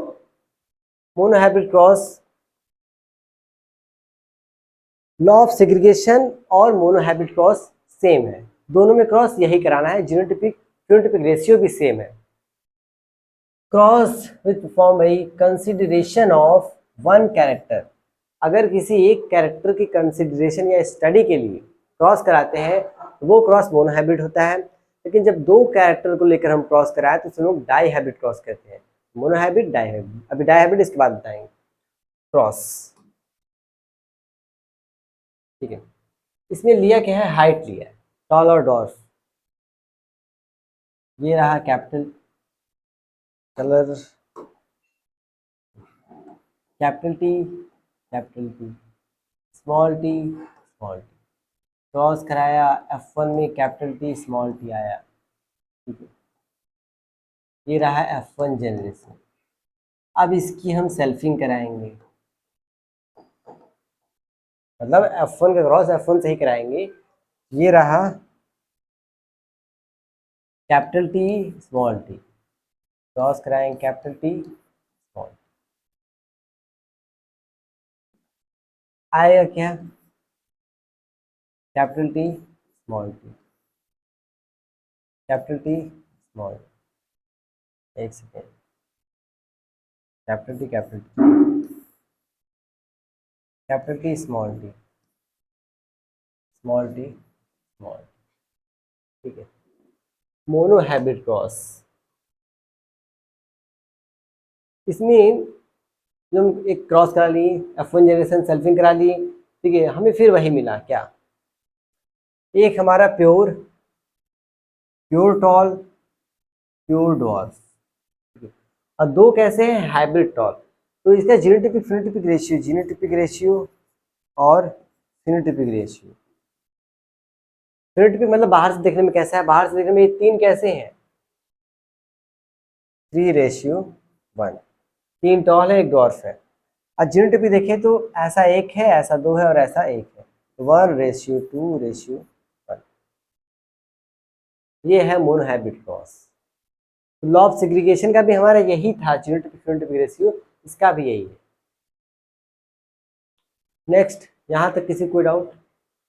Monohybrid cross, law of segregation और मोनोहाइब्रिड क्रॉस सेम है, दोनों में क्रॉस यही कराना है, जीनोटिपिक फिनोटिपिक रेशियो भी सेम है। Cross with perform by consideration of one character, अगर किसी एक कैरेक्टर की कंसिडरेशन या स्टडी के लिए क्रॉस कराते हैं तो वो क्रॉस मोनोहाइब्रिड होता है। लेकिन जब दो कैरेक्टर को लेकर हम क्रॉस कराएं तो उसे लोग डाईहाइब्रिड क्रॉस कहते हैं। मोनोहाइब्रिड, डाईहाइब्रिड, अभी डाईहाइब्रिड इसके बाद बताएंगे। क्रॉस, ठीक है, इसमें लिया क्या है, हाइट लिया है, टॉल और डॉर्फ। ये रहा capital, colour capital T, small T, small T, cross कराया F1 में कैपिटल टी स्मॉल टी आया, ठीक है, ये रहा F1 जनरेशन। अब इसकी हम सेल्फिंग कराएंगे, मतलब F1 का क्रॉस F1 से ही कराएंगे। ये रहा capital T small T, cross कराएंगे कैपिटल टी स्मॉल, आएगा क्या, capital T small T, capital T small, एक second, capital T capital T, capital T small T, small T small, ठीक है। मोनोहाइब्रिड क्रॉस, इसमें जो हम एक क्रॉस करा लिए, F1 जनरेशन सेल्फिंग करा लिए, ठीक है, हमें फिर वही मिला क्या, एक हमारा प्योर टॉल, प्योर डॉर्फ, और दो कैसे हैं, हाइब्रिड टॉल। तो इसका genotypic phenotypic ratio, genotypic ratio और फिनोटिपिक रेशियो। फिनोटिपिक मतलब बाहर से देखने में कैसा है, बाहर से देखने में ये तीन कैसे हैं, 3:1, तीन टॉल है एक डॉर्फ है। और जीनोटिपिक देखें तो ऐसा एक है, ऐसा दो है और ऐसा एक है, 1:2:1। ये है monohybrid cross. Law of segregation का भी हमारा यही था, जीनोटिपिक फिनोटिपिक रेशियो, इसका भी यही है। नेक्स्ट, यहाँ तक किसी कोई डाउट?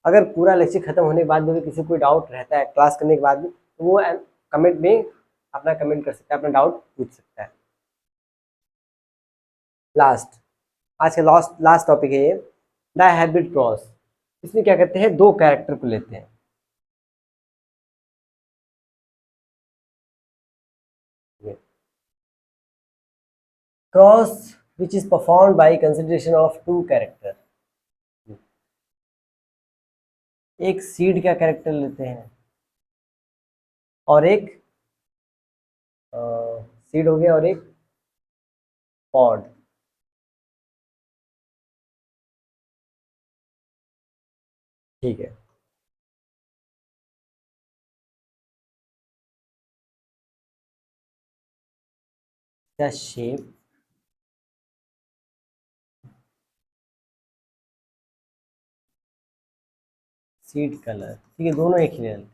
अगर पूरा लेक्चर खत्म होने के बाद भी किसी कोई डाउट रहता है क्लास करने के बाद भी, तो वो कमेंट में अपना कमेंट कर सकता है, अपना डाउट पूछ सकता है। लास्ट, आज का लास्ट टॉपिक है ये, डायहाइब्रिड क्रॉस। इसमें क्या करते हैं, दो कैरेक्टर को लेते हैं, cross which is performed by consideration of two character. एक सीड का कैरेक्टर लेते हैं और एक सीड हो गया और एक पॉड, ठीक है। क्या शेप, सीड कलर, ठीक है, दोनों एक ही ले लेते हैं।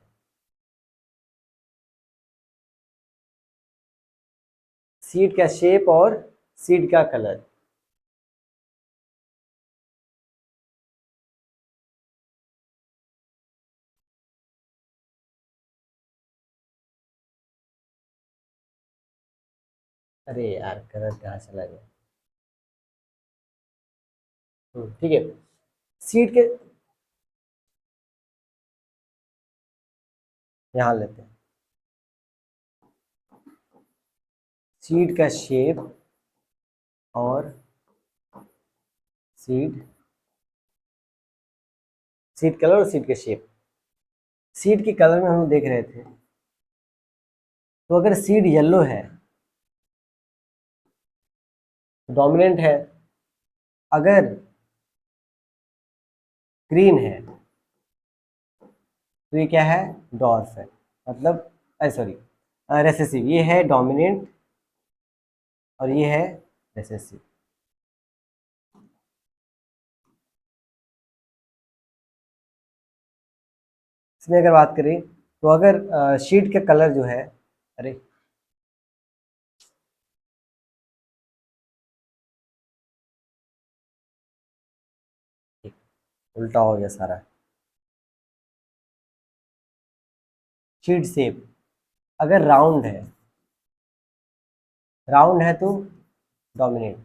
सीड का शेप और सीड का कलर, अरे यार कलर कहाँ चला गया, ठीक है। सीड के यहाँ लेते हैं, सीड का शेप और सीड सीड कलर और सीड का शेप। सीड के कलर में हम देख रहे थे, तो अगर सीड येलो है डोमिनेंट है, अगर ग्रीन है तो ये क्या है, डॉर्फ है, मतलब सॉरी रेसेसिव। ये है डोमिनेंट और ये है रेसेसिव। इसमें अगर बात करें तो अगर शीट का कलर जो है, अरे उल्टा हो गया सारा। शीट शेप अगर राउंड है तो डोमिनेट,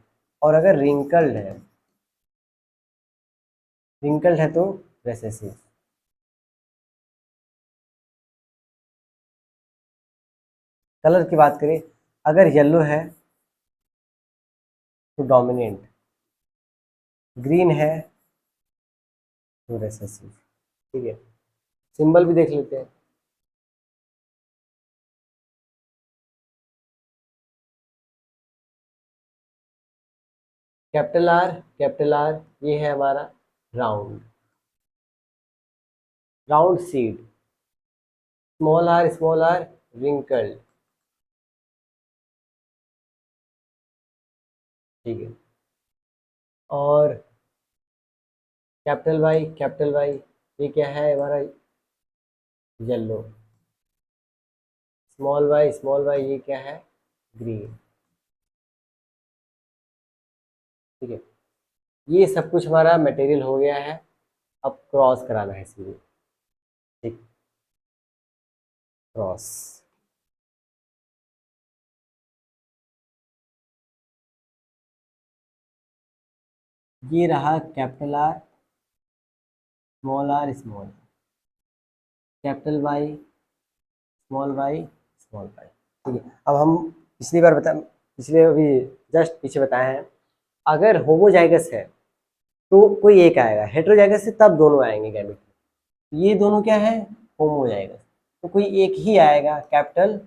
और अगर रिंकल्ड है तो रेसेसिव। कलर की बात करें, अगर येलो है तो डोमिनेंट, ग्रीन है तो रेसेसिव। ठीक है, सिंबल भी देख लेते हैं। कैपिटल आर ये है हमारा round, round seed. Small R wrinkled. ठीक है, और कैपिटल वाई ये क्या है हमारा, येलो। स्मॉल वाई ये क्या है, ग्रीन। ठीक है, ये सब कुछ हमारा मटेरियल हो गया है। अब क्रॉस कराना है इसलिए। ठीक, क्रॉस। ये रहा capital R small, capital Y small Y. ठीक है, अब हम पिछले अभी जस्ट पीछे बताए हैं, अगर होमोजाइगस है तो कोई एक आएगा, हेटेरोजाइगस है तब दोनों आएंगे गैमेट। ये दोनों क्या है, होमोजाइगस, तो कोई एक ही आएगा कैपिटल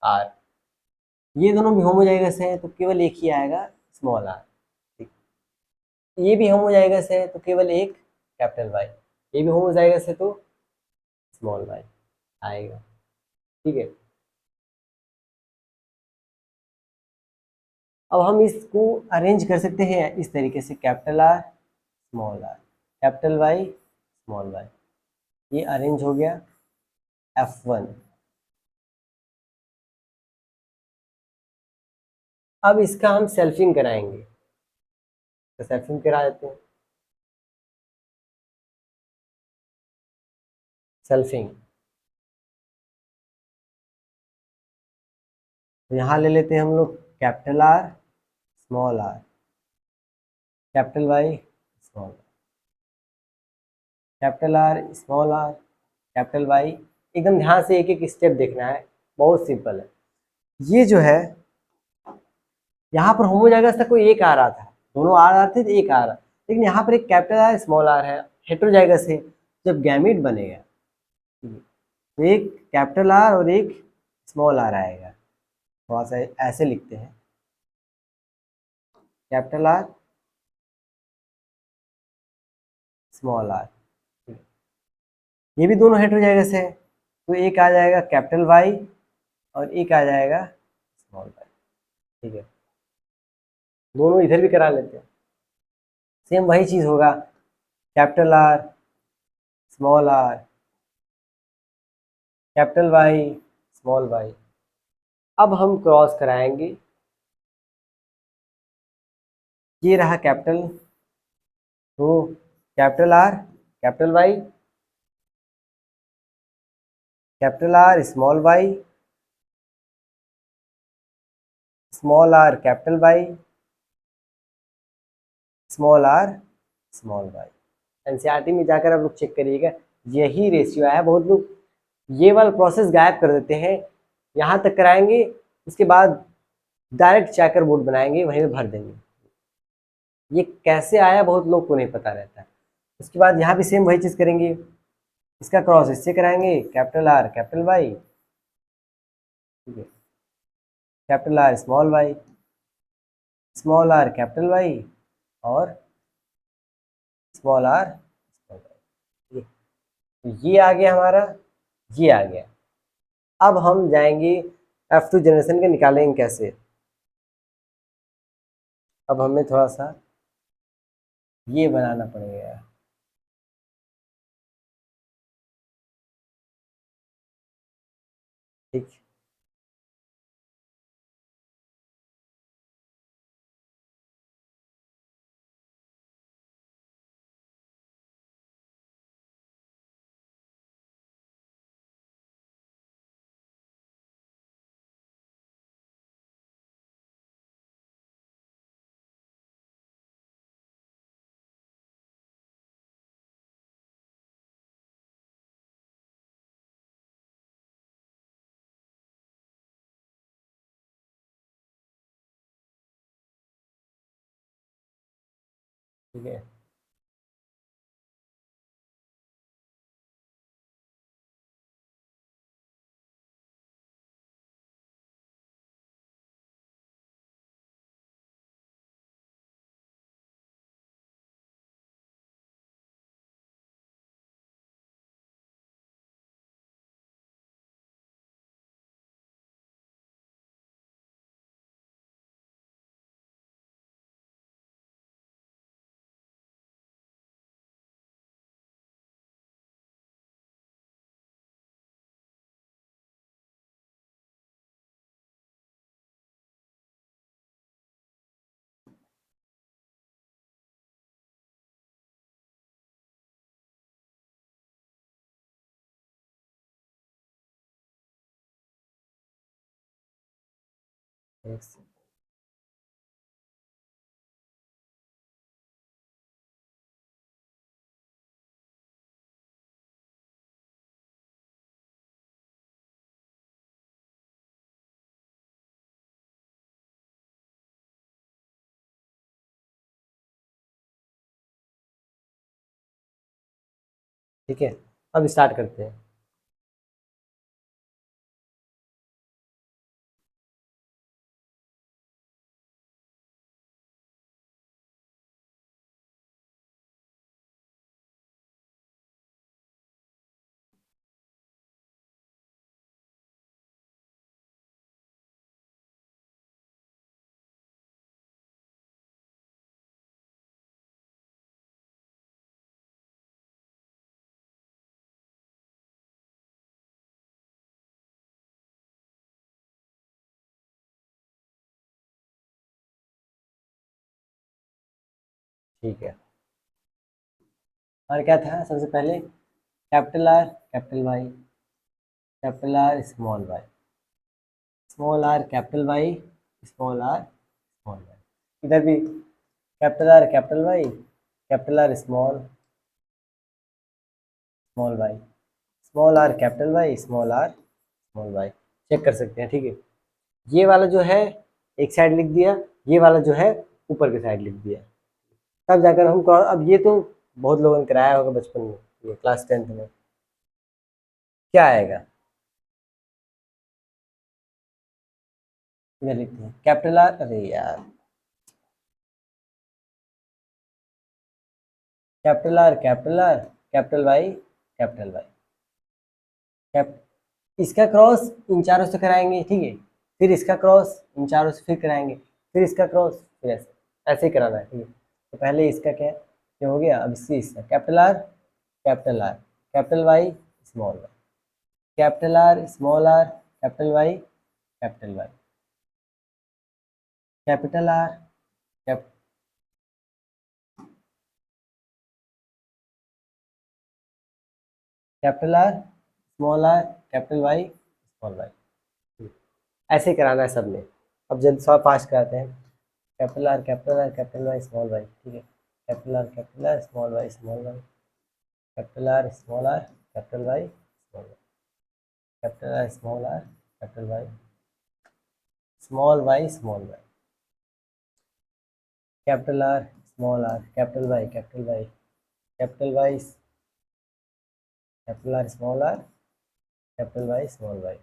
आर। ये दोनों भी होमोजाइगस है तो केवल एक ही आएगा, स्मॉल आर। ठीक, ये भी होमोजाइगस है तो केवल एक, कैपिटल वाई। ये भी होमोजाइगस है तो स्मॉल वाई आएगा। ठीक है, अब हम इसको अरेंज कर सकते हैं इस तरीके से, capital R small R, capital Y small Y, ये अरेंज हो गया F1। अब इसका हम सेल्फिंग कराएंगे, तो सेल्फिंग करा देते हैं। सेल्फिंग तो यहाँ ले लेते हैं हम लोग capital R small R, capital Y small, capital R small R, capital Y. एकदम ध्यान से एक एक स्टेप देखना है, बहुत सिंपल है। ये जो है यहाँ पर होमोजाइगस था, कोई एक आ रहा था, दोनों आ रहे थे तो एक आ रहा, लेकिन यहाँ पर एक कैपिटल आर स्मॉल आर है, हेटेरोजाइगस है। जब गैमीट बनेगा तो एक कैपिटल आर और एक स्मॉल आर आएगा। थोड़ा सा ऐसे लिखते हैं, कैपिटल आर स्मॉल आर। ये भी दोनों हेटेरोजाइगस है तो एक आ जाएगा कैपिटल वाई और एक आ जाएगा स्मॉल वाई। ठीक है, दोनों इधर भी करा लेते हैं, सेम वही चीज होगा, capital R small R, capital Y small Y. अब हम क्रॉस कराएंगे, ये रहा कैपिटल, तो capital R capital Y, capital R small R capital Y, small R small Y. NCERT में जाकर आप लोग चेक करिएगा, यही रेशियो आया। बहुत लोग ये वाला प्रोसेस गायब कर देते हैं, यहाँ तक कराएंगे उसके बाद डायरेक्ट चैकर बोर्ड बनाएंगे वहीं में भर देंगे। ये कैसे आया बहुत लोग को नहीं पता रहता है। उसके बाद यहाँ भी सेम वही चीज़ करेंगे, इसका क्रॉस इससे कराएंगे, कैपिटल आर कैपिटल वाई, ठीक है, capital R small R capital Y और स्मॉल आर स्मॉल वाई। ये आ गया हमारा, ये आ गया। अब हम जाएंगे F2 जनरेशन के निकालेंगे कैसे। अब हमें थोड़ा सा ये बनाना पड़ेगा, ठीक। ठीक है, एक सेकंड। ठीक है, अब स्टार्ट करते हैं। ठीक है, और क्या था सबसे पहले? Capital R capital Y, capital R small Y, small R capital Y, small R small Y. इधर भी capital R capital Y, capital R small small Y, small R capital Y, small R small Y. Check कर सकते हैं। ठीक है, ये वाला जो है एक साइड लिख दिया, ये वाला जो है ऊपर की साइड लिख दिया। तब जाकर हम अब ये तो बहुत लोगों ने कराया होगा बचपन में, ये क्लास 10th में। क्या आएगा? इधर लिखते हैं कैपिटल आर, अरे यार, capital R capital R, capital Y capital Y, cap इसका क्रॉस इन चारों से कराएंगे। ठीक है, फिर इसका क्रॉस इन चारों से फिर कराएंगे, फिर इसका क्रॉस, फिर ऐसे ऐसे ही कराना है। ठीक है, तो पहले इसका क्या क्या हो गया, अब इससे इसका capital R capital R, capital Y small Y, capital R small R, capital Y capital Y, capital R cap capital R small R, capital Y small Y. ऐसे ही कराना है सब में। अब जल्द सब फास्ट कराते हैं। Capital R capital Y small Y. ठीक है, capital R small Y small Y, capital R small R, capital Y small Y, capital R small R, capital Y small Y small Y, capital R small R, capital Y capital Y, capital Y capital R small R, capital Y small Y,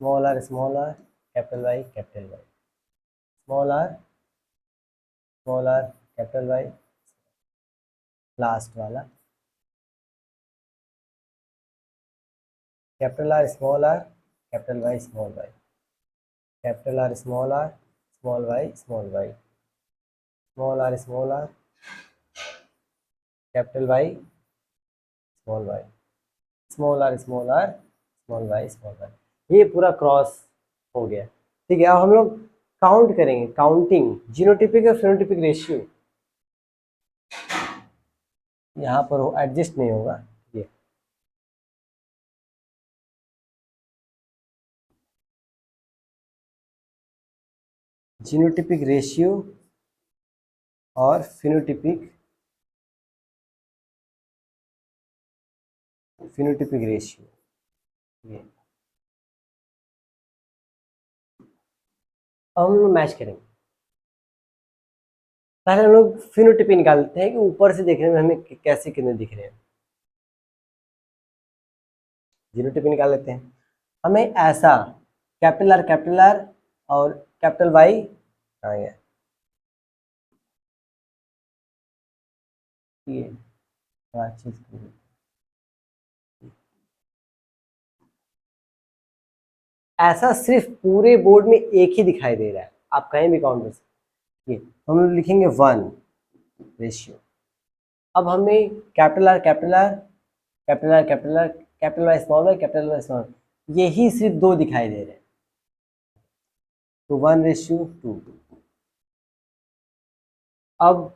small R capital Y capital Y, small R capital Y, last वाला capital R small R, capital Y small Y, capital R small R, small Y small Y, small R small R, capital Y small Y, small R small R, small Y small Y. ये पूरा cross हो गया। ठीक है, अब हम लोग count करेंगे, काउंटिंग जीनोटिपिक और फिनोटिपिक रेशियो। यहाँ पर वो एडजस्ट नहीं होगा ये। जीनोटिपिक रेशियो और फिनोटिपिक रेशियो, ये अब हम लोग मैच करेंगे। पहले हम लोग फिनोटिपी निकालते हैं कि ऊपर से देखने में हमें कैसे कितने दिख रहे हैं। जीनोटिपी निकाल लेते हैं। हमें ऐसा कैपिटल आर और कैपिटल वाई आ गया, ये अच्छे से ऐसा सिर्फ पूरे बोर्ड में एक ही दिखाई दे रहा है, आप कहीं भी काउंट कर सकते हैं। हम लोग लिखेंगे 1 रेशियो। अब हमें capital R capital Y small Y capital Y small, यही सिर्फ 2 दिखाई दे रहे हैं, तो 1:2। अब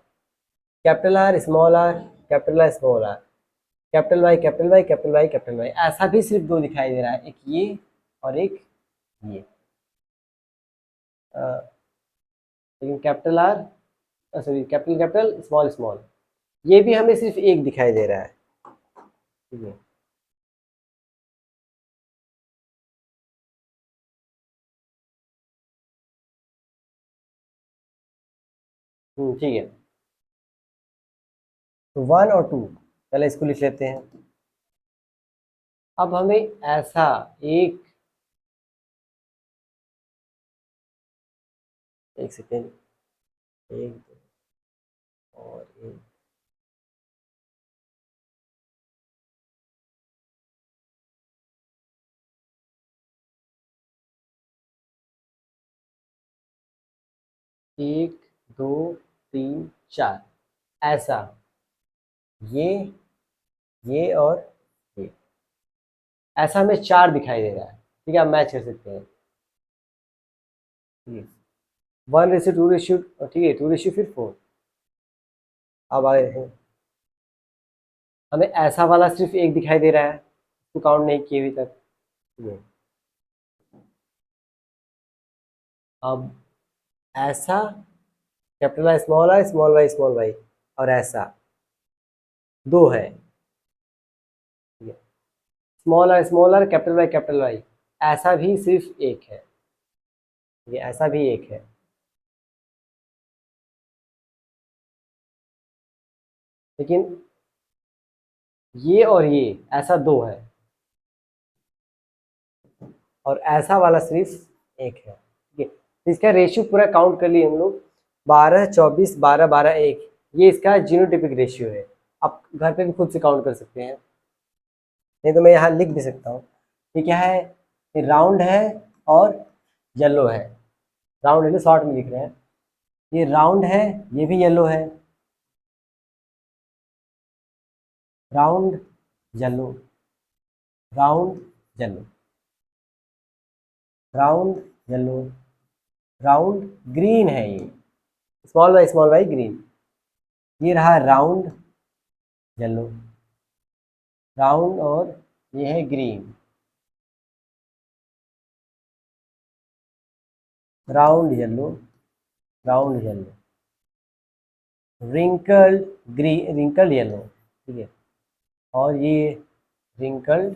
capital R capital R small R capital Y ऐसा भी सिर्फ 2 दिखाई दे रहा है, एक ये और एक ये। लेकिन capital R sorry capital small small, ये भी हमें सिर्फ एक दिखाई दे रहा है। ठीक है, ठीक है, तो 1 और 2 पहले इसको लिख लेते हैं। अब हमें ऐसा एक सेकेंड, एक दो और एक, एक दो तीन चार, ऐसा ये और ये, ऐसा हमें 4 दिखाई दे रहा है। ठीक है, आप मैच कर सकते हैं। 1:2 ठीक है, 2 फिर 4। अब आए हैं, हमें ऐसा वाला सिर्फ एक दिखाई दे रहा है, तो काउंट नहीं किए अभी तक। ये अब ऐसा कैपिटल आई स्मॉल वाई और ऐसा 2 है। स्मॉल आर कैपिटल वाई ऐसा भी सिर्फ एक है, ये ऐसा भी एक है। लेकिन ये और ये ऐसा 2 है और ऐसा वाला सिर्फ एक है। ठीक है, तो इसका रेशियो पूरा काउंट कर लिए हम लोग, 12 24 12 12 1, ये इसका जीनोटिपिक रेशियो है। आप घर पे भी खुद से काउंट कर सकते हैं, नहीं तो मैं यहाँ लिख भी सकता हूँ। ये क्या है, ये राउंड है और येलो है। राउंड है, शॉर्ट में लिख रहे हैं, ये राउंड है, ये भी येलो है। Round yellow, round yellow, round yellow, round green है, ये स्मॉल वाई ग्रीन। ये रहा राउंड येलो, राउंड और ये है green, round yellow, round yellow, wrinkled green, wrinkled yellow. ठीक है, और ये रिंकल्ड,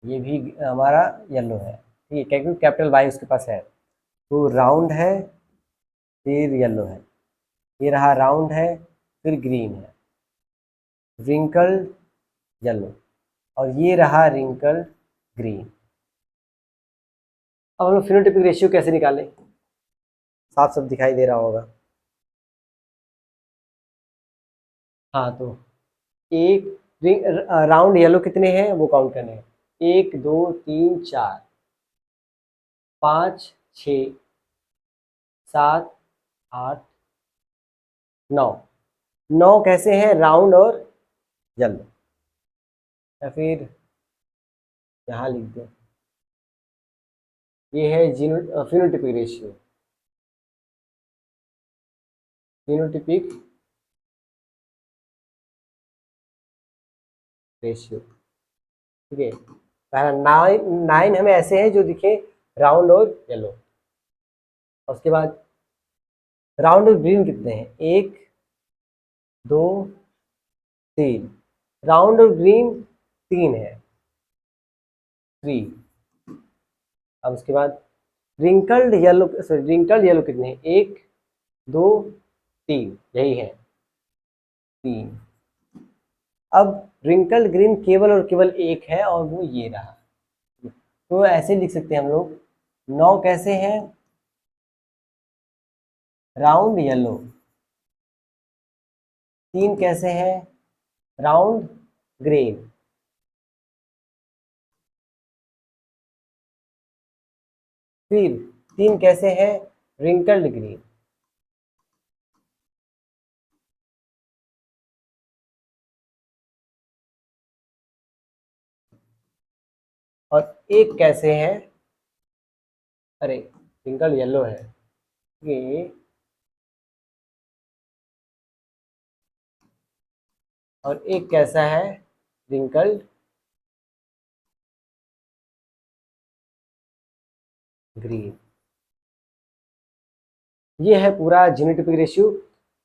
ये भी हमारा येलो है। ठीक है, क्योंकि कैपिटल वाई उसके पास है, तो राउंड है फिर येलो है, ये रहा राउंड है फिर ग्रीन है, रिंकल्ड येलो, और ये रहा रिंकल्ड ग्रीन। अब हम लोग फिनोटिपिक रेशियो कैसे निकालें, साफ साफ दिखाई दे रहा होगा। हाँ, तो एक राउंड येलो कितने हैं वो काउंट करने हैं, 1 2 3 4 5 6 7 8 9, 9 कैसे हैं, राउंड और येलो, या फिर यहाँ लिख दो ये है फिनोटिपिक रेशियो, फिनोटिपिक रेशियो। ठीक है, पहला 9 हमें ऐसे हैं जो दिखे राउंड और येलो। उसके बाद राउंड और ग्रीन कितने हैं, 1 2 3, राउंड और ग्रीन 3 है, 3। अब उसके बाद wrinkled yellow, sorry wrinkled yellow कितने हैं, 1 2 3, यही है 3। अब रिंकल्ड ग्रीन केवल और केवल एक है और वो ये रहा। तो ऐसे लिख सकते हैं हम लोग, 9 कैसे हैं, राउंड येलो, 3 कैसे हैं, राउंड ग्रीन, फिर 3 कैसे हैं, रिंकल्ड ग्रीन, और एक कैसे है, अरे रिंकल्ड येलो है ये, और एक कैसा है, रिंकल्ड ग्रीन। ये है पूरा जीनोटिपिक रेशियो।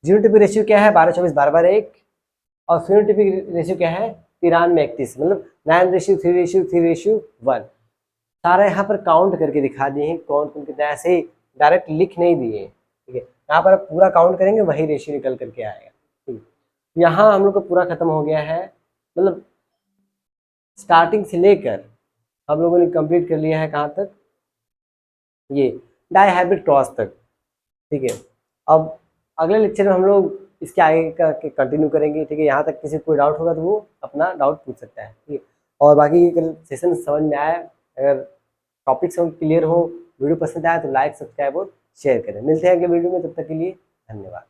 जीनोटिपिक रेशियो क्या है, 12 24 12 1, और फिनोटिपिक रेशियो क्या है, 93 31, मतलब 9:3:3:1। सारा यहाँ पर काउंट करके दिखा दिए हैं कौन कौन कितना, ऐसे डायरेक्ट लिख नहीं दिए। ठीक है, यहाँ पर आप पूरा काउंट करेंगे वही रेशियो निकल करके आएगा। ठीक है, यहाँ हम लोग का पूरा खत्म हो गया है, मतलब स्टार्टिंग से लेकर हम लोगों ने कंप्लीट कर लिया है कहाँ तक, ये डायहाइब्रिड क्रॉस तक। ठीक है, अब अगले लेक्चर में हम लोग इसके आगे का कंटिन्यू करेंगे। ठीक है, यहाँ तक किसी को कोई डाउट होगा तो वो अपना डाउट पूछ सकता है। ठीक है, और बाकी सेशन समझ में आया, अगर टॉपिक सब क्लियर हो, वीडियो पसंद आया तो लाइक सब्सक्राइब और शेयर करें। मिलते हैं अगले वीडियो में, तब तक के लिए धन्यवाद।